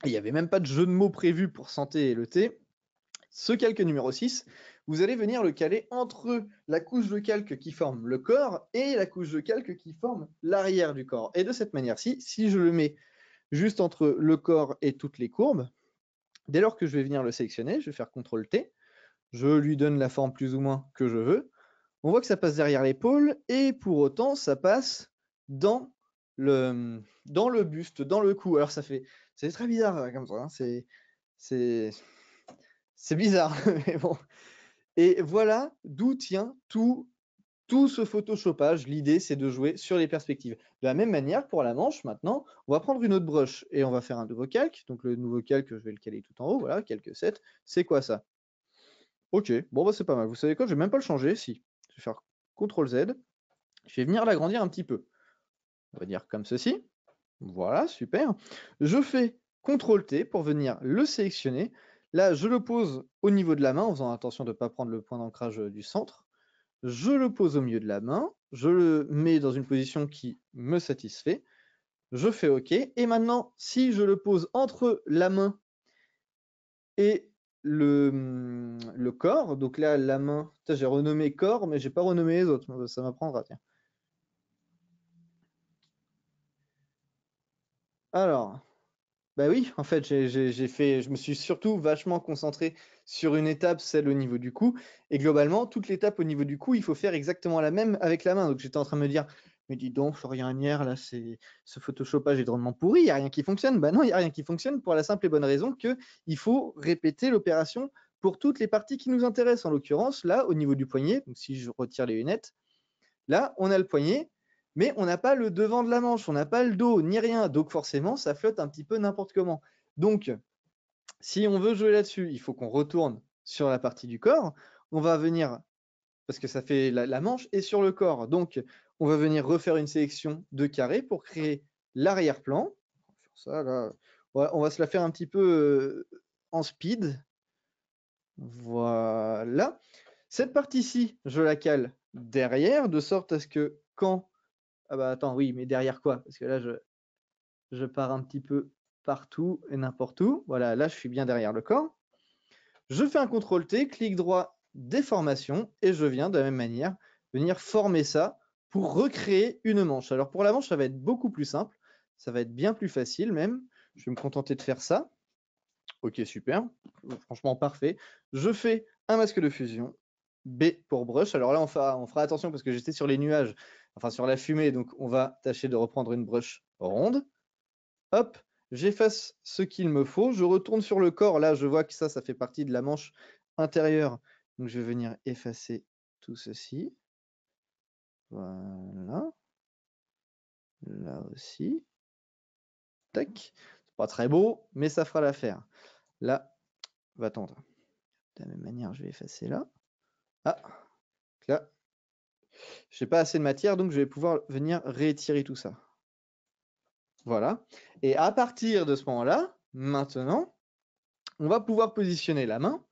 Il n'y avait même pas de jeu de mots prévu pour santé et le thé. Ce calque numéro 6, vous allez venir le caler entre la couche de calque qui forme le corps et la couche de calque qui forme l'arrière du corps. Et de cette manière-ci, si je le mets juste entre le corps et toutes les courbes, dès lors que je vais venir le sélectionner, je vais faire CTRL T, je lui donne la forme plus ou moins que je veux, on voit que ça passe derrière l'épaule et pour autant ça passe dans le buste, dans le cou. Alors c'est très bizarre comme ça, hein. C'est bizarre, mais bon. Et voilà d'où tient tout ce photoshopage. L'idée, c'est de jouer sur les perspectives. De la même manière, pour la manche, maintenant, on va prendre une autre brush et on va faire un nouveau calque. Donc le nouveau calque, je vais le caler tout en haut, voilà, calque 7. C'est quoi ça? Ok, bon bah c'est pas mal. Vous savez quoi, je vais même pas le changer, si. Je vais faire CTRL Z. Je vais venir l'agrandir un petit peu. On va dire comme ceci. Voilà, super. Je fais CTRL T pour venir le sélectionner. Là, je le pose au niveau de la main, en faisant attention de ne pas prendre le point d'ancrage du centre. Je le pose au milieu de la main. Je le mets dans une position qui me satisfait. Je fais OK. Et maintenant, si je le pose entre la main et le corps. Donc là, la main, j'ai renommé corps, mais j'ai pas renommé les autres. Ça m'apprendra, tiens. Alors, bah oui, en fait, je me suis surtout vachement concentré sur une étape, celle au niveau du cou. Et globalement, toute l'étape au niveau du cou, il faut faire exactement la même avec la main. Donc j'étais en train de me dire, mais dis donc, Florian Agnières, là, ce photoshopage est drôlement pourri, il n'y a rien qui fonctionne. Bah non, il n'y a rien qui fonctionne pour la simple et bonne raison que il faut répéter l'opération pour toutes les parties qui nous intéressent. En l'occurrence, là, au niveau du poignet, donc si je retire les lunettes, là, on a le poignet, mais on n'a pas le devant de la manche, on n'a pas le dos, ni rien. Donc forcément, ça flotte un petit peu n'importe comment. Donc, si on veut jouer là-dessus, il faut qu'on retourne sur la partie du corps. On va venir, parce que ça fait la manche est sur le corps. Donc, on va venir refaire une sélection de carrés pour créer l'arrière-plan. Ça, là, on va se la faire un petit peu en speed. Voilà. Cette partie-ci, je la cale derrière, de sorte à ce que quand... Ah bah attends, oui, mais derrière quoi? Parce que là, je pars un petit peu partout et n'importe où. Voilà, là, je suis bien derrière le corps. Je fais un CTRL-T, clic droit, déformation, et je viens de la même manière venir former ça pour recréer une manche. Alors pour la manche, ça va être beaucoup plus simple. Ça va être bien plus facile même. Je vais me contenter de faire ça. Ok, super. Franchement, parfait. Je fais un masque de fusion. B pour brush. Alors là, on fera attention parce que j'étais sur les nuages, enfin sur la fumée, donc on va tâcher de reprendre une brush ronde. Hop, j'efface ce qu'il me faut. Je retourne sur le corps. Là, je vois que ça fait partie de la manche intérieure. Donc je vais venir effacer tout ceci. Voilà. Là aussi. Tac. C'est pas très beau, mais ça fera l'affaire. Là, va tendre. De la même manière, je vais effacer là. Ah, là, j'ai pas assez de matière, donc je vais pouvoir venir réétirer tout ça. Voilà. Et à partir de ce moment-là, maintenant, on va pouvoir positionner la main.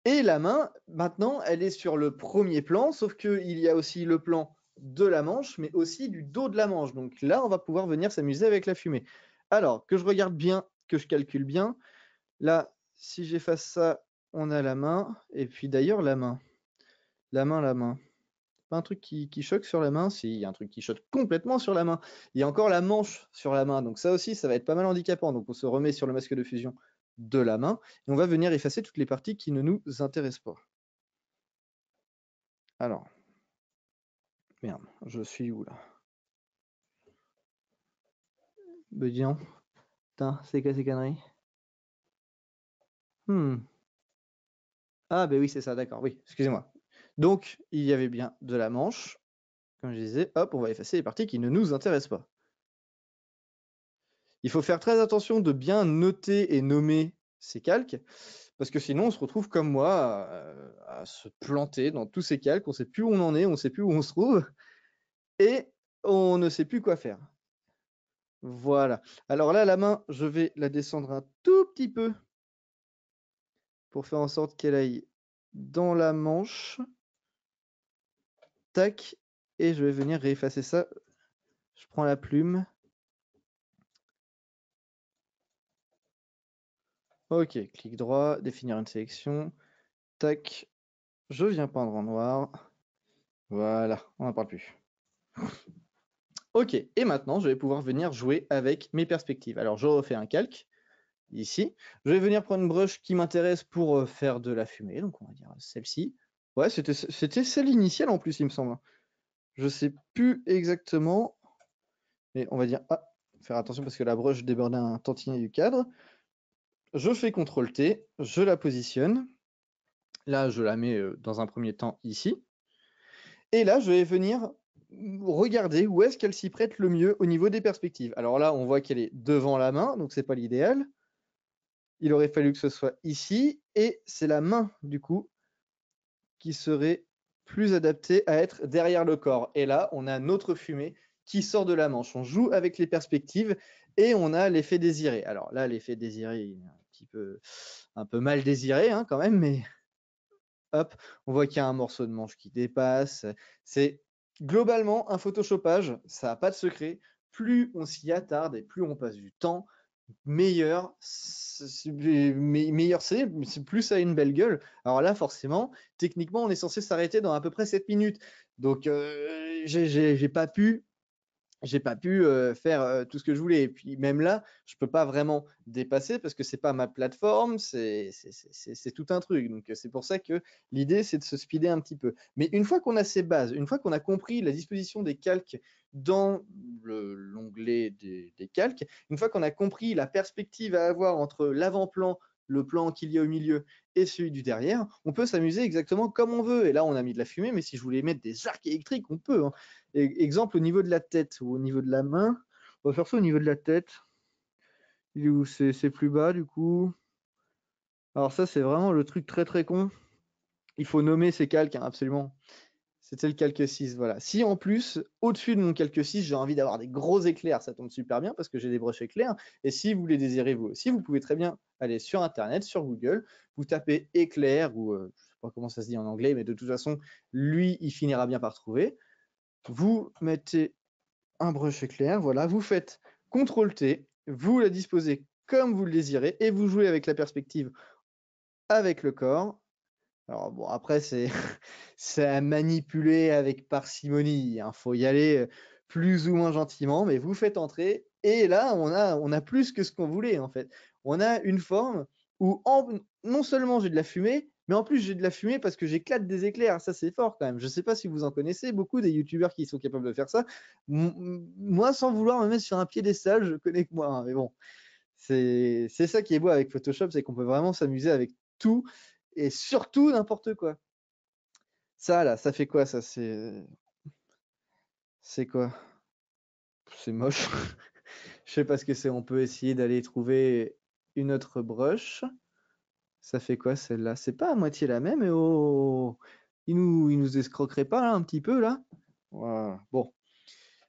Et la main, maintenant, elle est sur le premier plan, sauf qu'il y a aussi le plan de la manche, mais aussi du dos de la manche. Donc là, on va pouvoir venir s'amuser avec la fumée. Alors, que je regarde bien, que je calcule bien. Là, si j'efface ça, on a la main. Et puis d'ailleurs, la main. La main. Pas un truc qui choque sur la main? Si, il y a un truc qui choque complètement sur la main. Il y a encore la manche sur la main. Donc ça aussi, ça va être pas mal handicapant. Donc on se remet sur le masque de fusion de la main. Et on va venir effacer toutes les parties qui ne nous intéressent pas. Alors, merde, je suis où là? Ben dis donc. Putain, c'est quoi ces conneries? Ah ben oui, c'est ça, d'accord, oui, excusez-moi. Donc, il y avait bien de la manche. Comme je disais, hop, on va effacer les parties qui ne nous intéressent pas. Il faut faire très attention de bien noter et nommer ces calques, parce que sinon on se retrouve comme moi à se planter dans tous ces calques, on ne sait plus où on en est, on ne sait plus où on se trouve, et on ne sait plus quoi faire. Voilà. Alors là, la main, je vais la descendre un tout petit peu pour faire en sorte qu'elle aille dans la manche. Tac. Et je vais venir réeffacer ça. Je prends la plume. Ok, clic droit, définir une sélection. Tac. Je viens peindre en noir. Voilà, on n'en parle plus. Ok, et maintenant, je vais pouvoir venir jouer avec mes perspectives. Alors, je refais un calque, ici. Je vais venir prendre une brush qui m'intéresse pour faire de la fumée. Donc, on va dire celle-ci. Ouais, c'était celle initiale en plus, il me semble. Je sais plus exactement. Mais on va dire... Ah, faire attention parce que la brush débordait un tantinet du cadre. Je fais CTRL-T, je la positionne. Là, je la mets dans un premier temps ici. Et là, je vais venir regarder où est-ce qu'elle s'y prête le mieux au niveau des perspectives. Alors là, on voit qu'elle est devant la main, donc c'est pas l'idéal. Il aurait fallu que ce soit ici, et c'est la main, du coup, qui serait plus adaptée à être derrière le corps. Et là, on a notre fumée qui sort de la manche. On joue avec les perspectives et on a l'effet désiré. Alors là, l'effet désiré, il est un peu mal désiré hein, quand même, mais hop, on voit qu'il y a un morceau de manche qui dépasse. C'est globalement un photoshopage, ça n'a pas de secret. Plus on s'y attarde et plus on passe du temps, meilleur, meilleur c'est plus ça a une belle gueule. Alors là, forcément, techniquement, on est censé s'arrêter dans à peu près 7 minutes. Donc, j'ai pas pu faire tout ce que je voulais. Et puis même là, je peux pas vraiment dépasser parce que c'est pas ma plateforme, c'est tout un truc. Donc c'est pour ça que l'idée, c'est de se speeder un petit peu. Mais une fois qu'on a ces bases, une fois qu'on a compris la disposition des calques dans l'onglet des calques, une fois qu'on a compris la perspective à avoir entre l'avant-plan, le plan qu'il y a au milieu et celui du derrière, on peut s'amuser exactement comme on veut. Et là, on a mis de la fumée, mais si je voulais mettre des arcs électriques, on peut, hein. Exemple au niveau de la tête ou au niveau de la main. On va faire ça au niveau de la tête. Il est où c'est plus bas du coup. Alors ça c'est vraiment le truc très très con. Il faut nommer ces calques, hein, absolument. C'était le calque 6, voilà. Si en plus, au-dessus de mon calque 6, j'ai envie d'avoir des gros éclairs, ça tombe super bien parce que j'ai des brushes éclairs. Et si vous les désirez vous aussi, vous pouvez très bien aller sur Internet, sur Google, vous tapez éclair ou je sais pas comment ça se dit en anglais, mais de toute façon, lui, il finira bien par trouver. Vous mettez un brush éclair, voilà, vous faites CTRL-T, vous la disposez comme vous le désirez et vous jouez avec la perspective avec le corps. Alors bon, après, c'est à manipuler avec parcimonie, il faut y aller plus ou moins gentiment, mais vous faites entrer et là, on a plus que ce qu'on voulait en fait. On a une forme où non seulement j'ai de la fumée, mais en plus j'ai de la fumée parce que j'éclate des éclairs. Ça, c'est fort quand même. Je sais pas si vous en connaissez, beaucoup des youtubeurs qui sont capables de faire ça. Moi, sans vouloir me mettre sur un piédestal, je connais que moi, hein, mais bon, c'est ça qui est beau avec Photoshop, c'est qu'on peut vraiment s'amuser avec tout et surtout n'importe quoi. Ça là, ça fait quoi ça? C'est quoi? C'est moche. Je sais pas ce que c'est. On peut essayer d'aller trouver une autre brush. Ça fait quoi celle-là? C'est pas à moitié la même, et oh! Il nous escroquerait pas là, un petit peu là? Voilà. Bon.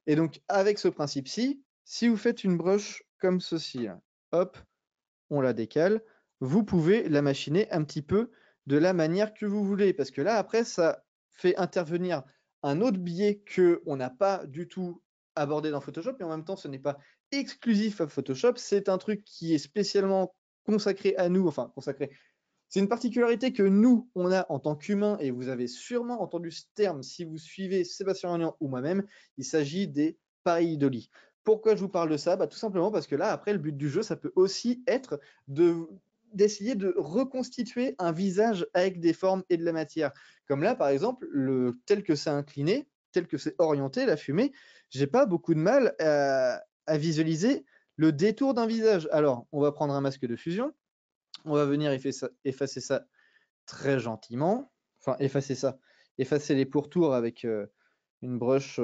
Et donc avec ce principe-ci, si vous faites une brush comme ceci, là, hop, on la décale, vous pouvez la machiner un petit peu de la manière que vous voulez. Parce que là, après, ça fait intervenir un autre biais qu'on n'a pas du tout abordé dans Photoshop, et en même temps, ce n'est pas exclusif à Photoshop, c'est un truc qui est spécialement consacré à nous, enfin consacré. C'est une particularité que nous, on a en tant qu'humains, et vous avez sûrement entendu ce terme si vous suivez Sébastien Ragnan ou moi-même, il s'agit des pareidolis. Pourquoi je vous parle de ça? Tout simplement parce que là, après, le but du jeu, ça peut aussi être d'essayer de reconstituer un visage avec des formes et de la matière. Comme là, par exemple, tel que c'est incliné, tel que c'est orienté, la fumée, j'ai pas beaucoup de mal à visualiser le détour d'un visage. Alors, on va prendre un masque de fusion. On va venir effacer ça très gentiment. Enfin, effacer ça. Effacer les pourtours avec une brush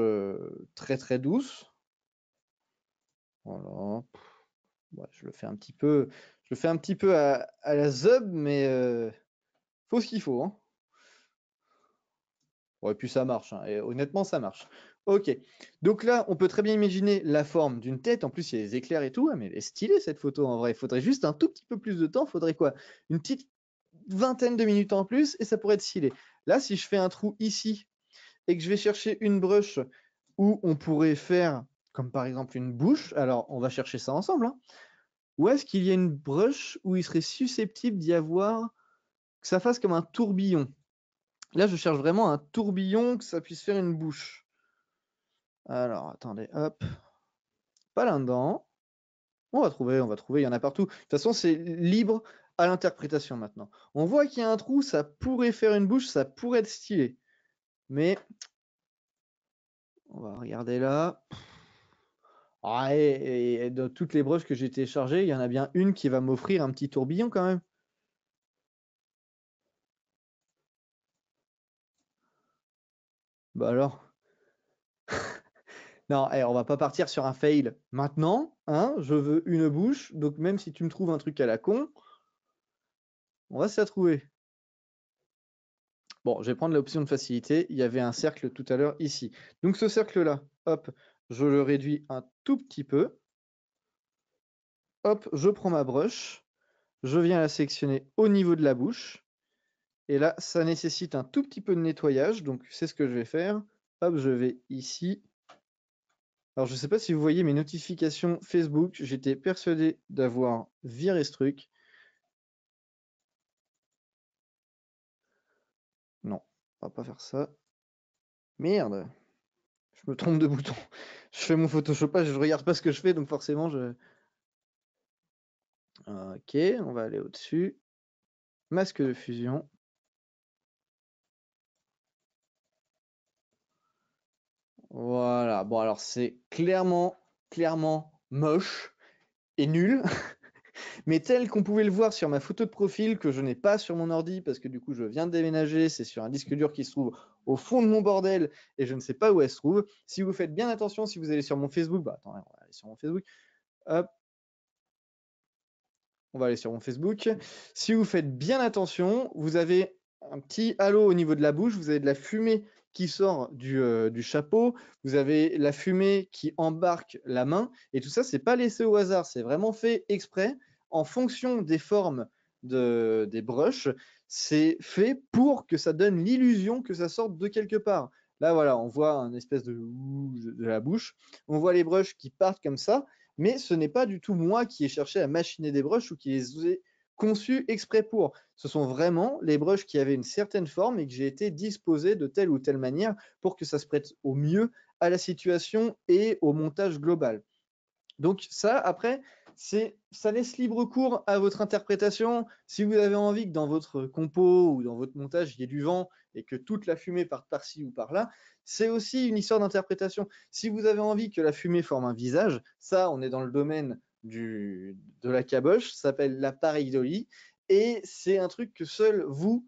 très très douce. Voilà. Ouais, je le fais un petit peu, à la zub, mais faut ce qu'il faut, hein. Ouais, et puis ça marche, hein, et honnêtement, ça marche. Ok. Donc là, on peut très bien imaginer la forme d'une tête. En plus, il y a les éclairs et tout. Ouais, mais elle est stylée cette photo en vrai. Il faudrait juste un tout petit peu plus de temps. Il faudrait quoi? Une petite vingtaine de minutes en plus et ça pourrait être stylé. Là, si je fais un trou ici et que je vais chercher une brush où on pourrait faire, comme par exemple une bouche, alors on va chercher ça ensemble, hein. Où est-ce qu'il y a une brush où il serait susceptible d'y avoir, que ça fasse comme un tourbillon? Là, je cherche vraiment un tourbillon, que ça puisse faire une bouche. Alors, attendez, hop. Pas là-dedans. On va trouver, il y en a partout. De toute façon, c'est libre à l'interprétation maintenant. On voit qu'il y a un trou, ça pourrait faire une bouche, ça pourrait être stylé. Mais on va regarder là. Ah, et de toutes les brushes que j'ai téléchargées, il y en a bien une qui va m'offrir un petit tourbillon quand même. Bah alors. Non, on va pas partir sur un fail maintenant, hein. Je veux une bouche, donc même si tu me trouves un truc à la con, on va se la trouver. Bon, je vais prendre l'option de facilité. Il y avait un cercle tout à l'heure ici. Donc ce cercle-là, hop, je le réduis un tout petit peu. Hop, je prends ma brush, je viens la sectionner au niveau de la bouche. Et là, ça nécessite un tout petit peu de nettoyage, donc c'est ce que je vais faire. Hop, je vais ici, Alors, je sais pas si vous voyez mes notifications Facebook. J'étais persuadé d'avoir viré ce truc. Non, on va pas faire ça. Merde, je me trompe de bouton. Je fais mon photoshopage, je regarde pas ce que je fais, donc forcément je... Ok, on va aller au-dessus. Masque de fusion. Voilà, bon alors c'est clairement moche et nul. Mais tel qu'on pouvait le voir sur ma photo de profil, que je n'ai pas sur mon ordi, parce que du coup je viens de déménager, c'est sur un disque dur qui se trouve au fond de mon bordel, et je ne sais pas où elle se trouve. Si vous faites bien attention, si vous allez sur mon Facebook, bah attends, on va aller sur mon Facebook, hop, on va aller sur mon Facebook. Si vous faites bien attention, vous avez un petit halo au niveau de la bouche, vous avez de la fumée qui sort du chapeau, vous avez la fumée qui embarque la main, et tout ça, c'est pas laissé au hasard, c'est vraiment fait exprès en fonction des formes des brushes. C'est fait pour que ça donne l'illusion que ça sorte de quelque part. Là, voilà, on voit un espèce de la bouche, on voit les brushes qui partent comme ça, mais ce n'est pas du tout moi qui ai cherché à machiner des brushes ou qui les ai conçus exprès pour. Ce sont vraiment les brushes qui avaient une certaine forme et que j'ai été disposé de telle ou telle manière pour que ça se prête au mieux à la situation et au montage global. Donc ça, après, ça laisse libre cours à votre interprétation. Si vous avez envie que dans votre compo ou dans votre montage, il y ait du vent et que toute la fumée parte par-ci ou par-là, c'est aussi une histoire d'interprétation. Si vous avez envie que la fumée forme un visage, ça, on est dans le domaine de la caboche, ça s'appelle la pareidolie, et c'est un truc que seul vous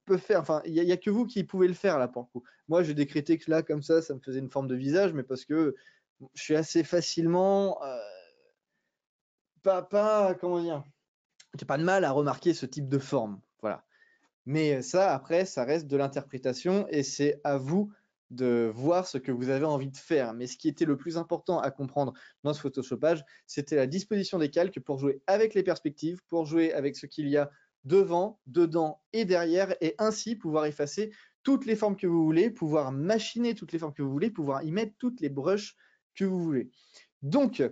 peut faire. Enfin, il n'y a que vous qui pouvez le faire là pour le coup. Moi, j'ai décrété que là, comme ça me faisait une forme de visage, mais parce que je suis assez facilement comment dire, j'ai pas de mal à remarquer ce type de forme, voilà. Mais ça, après, ça reste de l'interprétation et c'est à vous de voir ce que vous avez envie de faire. Mais ce qui était le plus important à comprendre dans ce photoshopage, c'était la disposition des calques pour jouer avec les perspectives, pour jouer avec ce qu'il y a devant, dedans et derrière, et ainsi pouvoir effacer toutes les formes que vous voulez, pouvoir machiner toutes les formes que vous voulez, pouvoir y mettre toutes les brushes que vous voulez. Donc,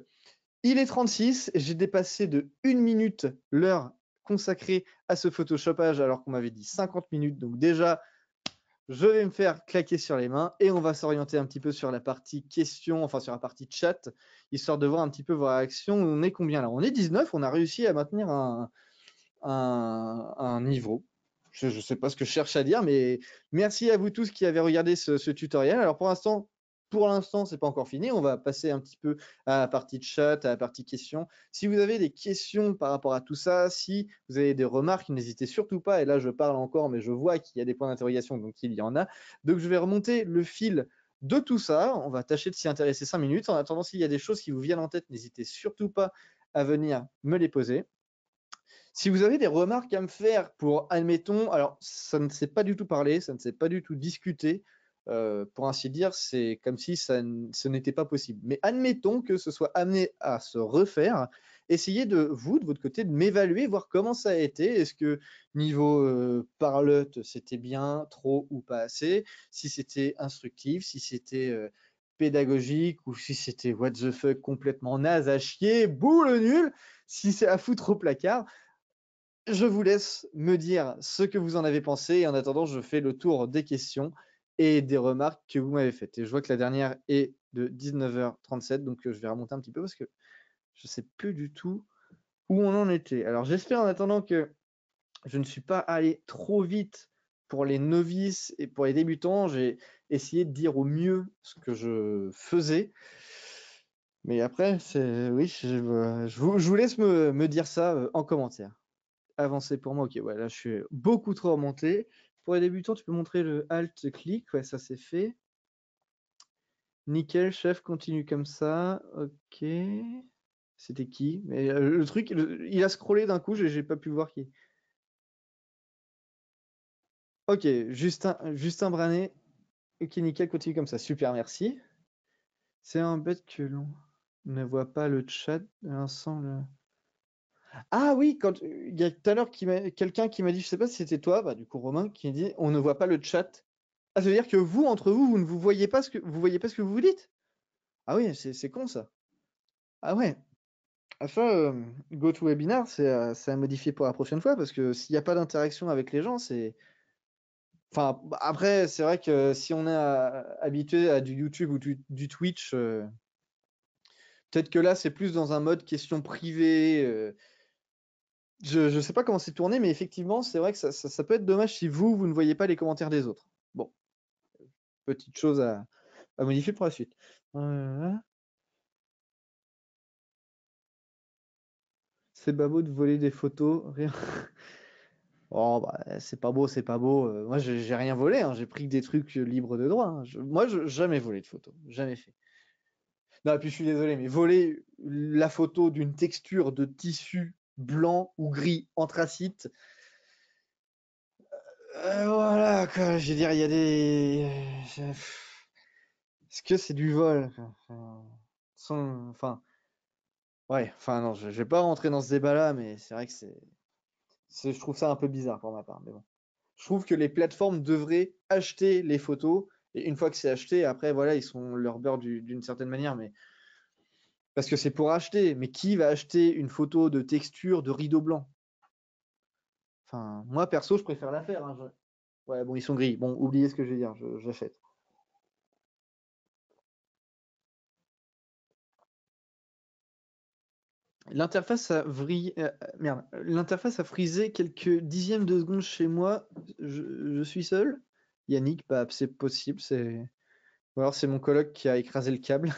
il est 36, j'ai dépassé de 1 minute l'heure consacrée à ce photoshopage alors qu'on m'avait dit 50 minutes. Donc déjà, je vais me faire claquer sur les mains et on va s'orienter un petit peu sur la partie questions, enfin sur la partie chat, histoire de voir un petit peu vos réactions. On est combien là? On est 19, on a réussi à maintenir un niveau. Je ne sais pas ce que je cherche à dire, mais merci à vous tous qui avez regardé ce tutoriel. Alors pour l'instant, c'est pas encore fini. On va passer un petit peu à la partie chat, à la partie questions. Si vous avez des questions par rapport à tout ça, si vous avez des remarques, n'hésitez surtout pas. Et là, je parle encore, mais je vois qu'il y a des points d'interrogation, donc il y en a. Donc je vais remonter le fil de tout ça. On va tâcher de s'y intéresser 5 minutes. En attendant, s'il y a des choses qui vous viennent en tête, n'hésitez surtout pas à venir me les poser. Si vous avez des remarques à me faire pour, admettons, alors ça ne s'est pas du tout parlé, ça ne s'est pas du tout discuté, pour ainsi dire, c'est comme si ce n'était pas possible. Mais admettons que ce soit amené à se refaire, essayez de votre côté, de m'évaluer, voir comment ça a été. Est-ce que niveau parlotte, c'était bien, trop ou pas assez? Si c'était instructif, si c'était pédagogique ou si c'était what the fuck complètement naze à chier, boule nul, si c'est à foutre au placard. Je vous laisse me dire ce que vous en avez pensé et en attendant, je fais le tour des questions et des remarques que vous m'avez faites. Et je vois que la dernière est de 19h37, donc je vais remonter un petit peu parce que je ne sais plus du tout où on en était. Alors j'espère en attendant que je ne suis pas allé trop vite pour les novices et pour les débutants. J'ai essayé de dire au mieux ce que je faisais. Mais après, oui, je vous laisse me dire ça en commentaire. Avancer pour moi, ok, ouais, là je suis beaucoup trop remonté. Pour les débutants, tu peux montrer le Alt-clic, ouais, ça c'est fait. Nickel, chef, continue comme ça, ok. C'était qui? Mais le truc, il a scrollé d'un coup, j'ai pas pu voir qui. Ok, Justin Branet, ok, nickel, continue comme ça, super, merci. C'est un bête que l'on ne voit pas le chat ensemble. Ah oui, quand il y a tout à l'heure quelqu'un qui m'a dit, je sais pas si c'était toi, bah, du coup Romain, qui dit on ne voit pas le chat. Ah, ça veut dire que vous, entre vous, vous ne vous voyez pas ce que vous voyez pas ce que vous vous dites? Ah oui, c'est con ça. Ah ouais. Ah ça, GoToWebinar, c'est à modifier pour la prochaine fois parce que s'il n'y a pas d'interaction avec les gens, c'est. Enfin, après, c'est vrai que si on est habitué à du YouTube ou du Twitch, peut-être que là, c'est plus dans un mode question privée. Je sais pas comment c'est tourné, mais effectivement, c'est vrai que ça peut être dommage si vous ne voyez pas les commentaires des autres. Bon, petite chose à modifier pour la suite. C'est pas beau de voler des photos, rien. Oh, bah, c'est pas beau, c'est pas beau. Moi, j'ai rien volé, hein. J'ai pris des trucs libres de droit, hein. Moi, jamais volé de photos, jamais fait. Non, et puis je suis désolé, mais voler la photo d'une texture de tissu blanc ou gris anthracite, voilà, quoi. Je veux dire, il y a des. Est-ce que c'est du vol? Enfin, ouais, enfin, non, je vais pas rentrer dans ce débat-là, mais c'est vrai que je trouve ça un peu bizarre pour ma part, mais bon. Je trouve que les plateformes devraient acheter les photos, et une fois que c'est acheté, après, voilà, ils sont leur beurre d'une certaine manière, mais parce que c'est pour acheter. Mais qui va acheter une photo de texture de rideau blanc? Enfin, moi, perso, je préfère la faire, hein, ouais, bon, ils sont gris. Bon, oubliez ce que je vais dire, j'achète. Merde. L'interface a frisé quelques dixièmes de seconde chez moi. Je suis seul. Yannick, bah, c'est possible. Ou alors c'est mon coloc qui a écrasé le câble.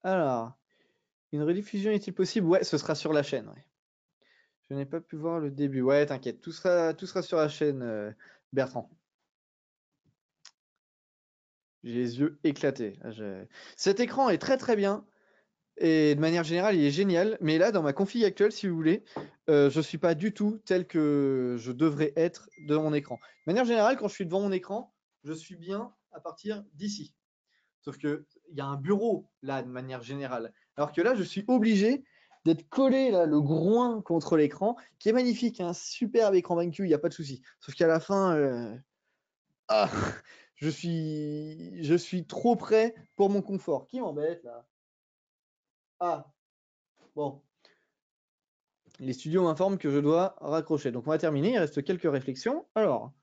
Alors, une rediffusion est-il possible? Ouais, ce sera sur la chaîne. Ouais. Je n'ai pas pu voir le début. Ouais, t'inquiète, tout sera sur la chaîne, Bertrand. J'ai les yeux éclatés. Cet écran est très très bien. Et de manière générale, il est génial. Mais là, dans ma config actuelle, si vous voulez, je suis pas du tout tel que je devrais être devant mon écran. De manière générale, quand je suis devant mon écran, je suis bien à partir d'ici. Sauf que il y a un bureau là, de manière générale. Alors que là, je suis obligé d'être collé là, le groin contre l'écran, qui est magnifique, un superbe écran BenQ, il n'y a pas de souci. Sauf qu'à la fin, ah, je suis trop près pour mon confort. Qui m'embête là? Ah, bon. Les studios m'informent que je dois raccrocher. Donc on va terminer, il reste quelques réflexions. Alors,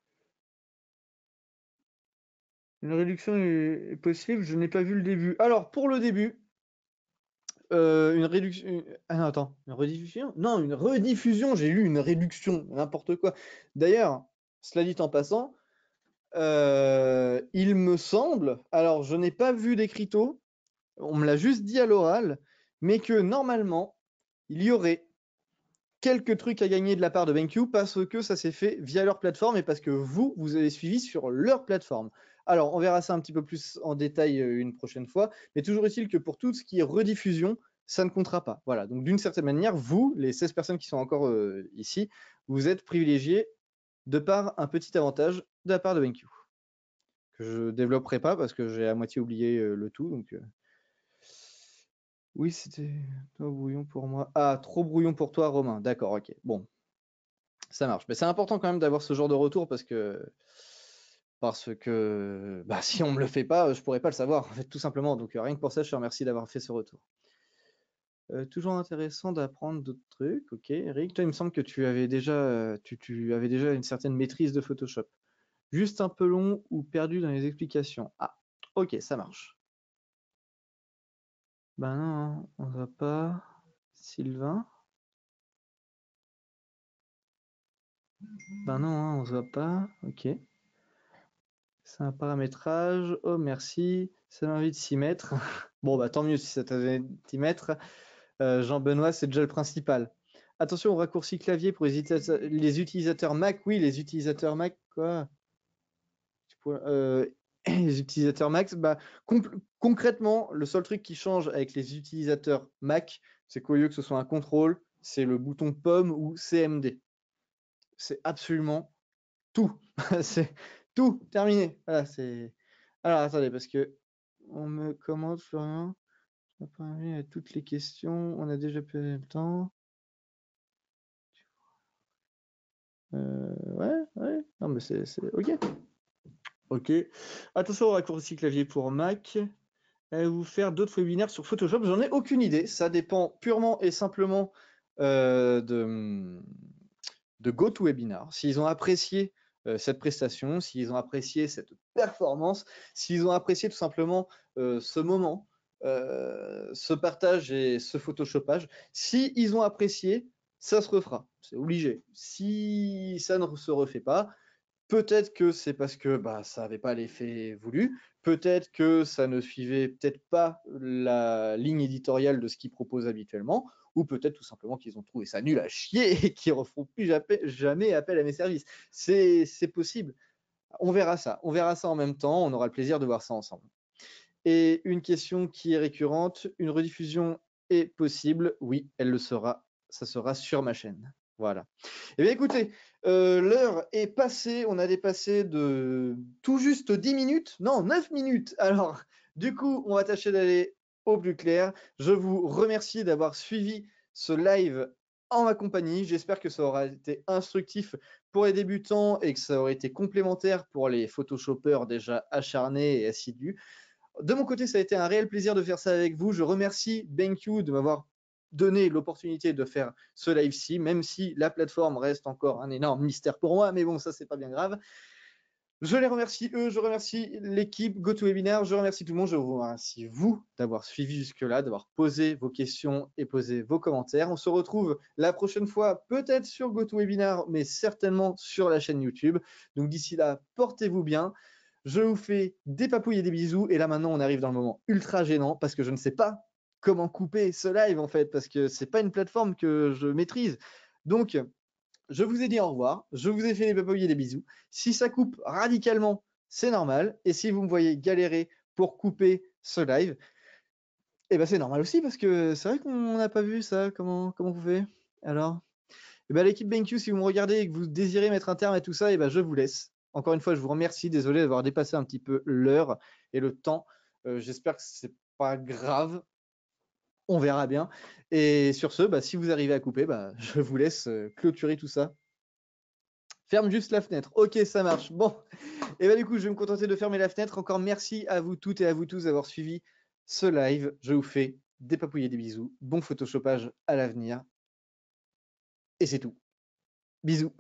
une réduction est possible, je n'ai pas vu le début. Alors, pour le début, une réduction. Ah non, attends, une rediffusion? Non, une rediffusion, j'ai lu une réduction, n'importe quoi. D'ailleurs, cela dit en passant, il me semble, alors je n'ai pas vu d'écriteau, on me l'a juste dit à l'oral, mais que normalement, il y aurait quelques trucs à gagner de la part de BenQ parce que ça s'est fait via leur plateforme et parce que vous avez suivi sur leur plateforme. Alors, on verra ça un petit peu plus en détail une prochaine fois, mais toujours est-il que pour tout ce qui est rediffusion, ça ne comptera pas. Voilà, donc d'une certaine manière, vous, les 16 personnes qui sont encore ici, vous êtes privilégiés de par un petit avantage de la part de BenQ, que je ne développerai pas parce que j'ai à moitié oublié le tout. Donc, oui, c'était trop brouillon pour moi. Ah, trop brouillon pour toi, Romain. D'accord, ok. Bon, ça marche. Mais c'est important quand même d'avoir ce genre de retour parce que bah, si on me le fait pas, je pourrais pas le savoir, en fait, tout simplement. Donc rien que pour ça, je te remercie d'avoir fait ce retour. Toujours intéressant d'apprendre d'autres trucs. Ok, Eric, toi, il me semble que tu avais déjà une certaine maîtrise de Photoshop. Juste un peu long ou perdu dans les explications. Ah, ok, ça marche. Ben non, hein, on va pas. Sylvain. Ben non, hein, on se voit pas. Ok. C'est un paramétrage. Oh, merci. Ça m'a envie de s'y mettre. Bon, bah tant mieux si ça t'a envie de t'y mettre. Jean-Benoît, c'est déjà le principal. Attention au raccourci clavier pour les utilisateurs Mac. Oui, les utilisateurs Mac, quoi. Les utilisateurs Mac, bah, concrètement, le seul truc qui change avec les utilisateurs Mac, c'est qu'au lieu que ce soit un contrôle, c'est le bouton pomme ou CMD. C'est absolument tout. C'est tout, terminé. Voilà, c'est. Alors, attendez, parce que on me commande, Florian. Je n'ai pas envie à toutes les questions. On a déjà perdu le temps. Ouais, ouais. Non, mais c'est. Ok. Ok. Attention au raccourci clavier pour Mac. Allez-vous faire d'autres webinaires sur Photoshop? J'en ai aucune idée. Ça dépend purement et simplement de GoToWebinar. S'ils ont apprécié cette prestation, s'ils ont apprécié cette performance, s'ils ont apprécié tout simplement ce moment, ce partage et ce photoshopage, s'ils ont apprécié, ça se refera. C'est obligé. Si ça ne se refait pas, peut-être que c'est parce que bah, ça n'avait pas l'effet voulu, peut-être que ça ne suivait peut-être pas la ligne éditoriale de ce qu'ils proposent habituellement, ou peut-être tout simplement qu'ils ont trouvé ça nul à chier et qu'ils ne referont plus jamais appel à mes services. C'est possible. On verra ça en même temps, on aura le plaisir de voir ça ensemble. Et une question qui est récurrente, une rediffusion est possible? Oui, elle le sera, ça sera sur ma chaîne. Voilà. Eh bien écoutez, l'heure est passée, on a dépassé de tout juste 10 minutes, non 9 minutes. Alors du coup, on va tâcher d'aller au plus clair. Je vous remercie d'avoir suivi ce live en ma compagnie. J'espère que ça aura été instructif pour les débutants et que ça aurait été complémentaire pour les photoshopeurs déjà acharnés et assidus. De mon côté, ça a été un réel plaisir de faire ça avec vous. Je remercie BenQ de m'avoir donné l'opportunité de faire ce live-ci, même si la plateforme reste encore un énorme mystère pour moi, mais bon, ça, c'est pas bien grave. Je les remercie, eux, je remercie l'équipe GoToWebinar, je remercie tout le monde, je vous remercie vous d'avoir suivi jusque-là, d'avoir posé vos questions et posé vos commentaires. On se retrouve la prochaine fois, peut-être sur GoToWebinar, mais certainement sur la chaîne YouTube. Donc d'ici là, portez-vous bien. Je vous fais des papouilles et des bisous. Et là, maintenant, on arrive dans le moment ultra gênant parce que je ne sais pas comment couper ce live, en fait, parce que c'est pas une plateforme que je maîtrise. Donc, je vous ai dit au revoir. Je vous ai fait des papouilles et des bisous. Si ça coupe radicalement, c'est normal. Et si vous me voyez galérer pour couper ce live, eh ben, c'est normal aussi parce que c'est vrai qu'on n'a pas vu ça. Comment vous faites? Alors? Eh ben, l'équipe BenQ, si vous me regardez et que vous désirez mettre un terme à tout ça, eh ben, je vous laisse. Encore une fois, je vous remercie. Désolé d'avoir dépassé un petit peu l'heure et le temps. J'espère que c'est pas grave. On verra bien. Et sur ce, bah, si vous arrivez à couper, bah, je vous laisse clôturer tout ça. Ferme juste la fenêtre. Ok, ça marche. Bon. Et bah, du coup, je vais me contenter de fermer la fenêtre. Encore merci à vous toutes et à vous tous d'avoir suivi ce live. Je vous fais des papouilles et des bisous. Bon photoshopage à l'avenir. Et c'est tout. Bisous.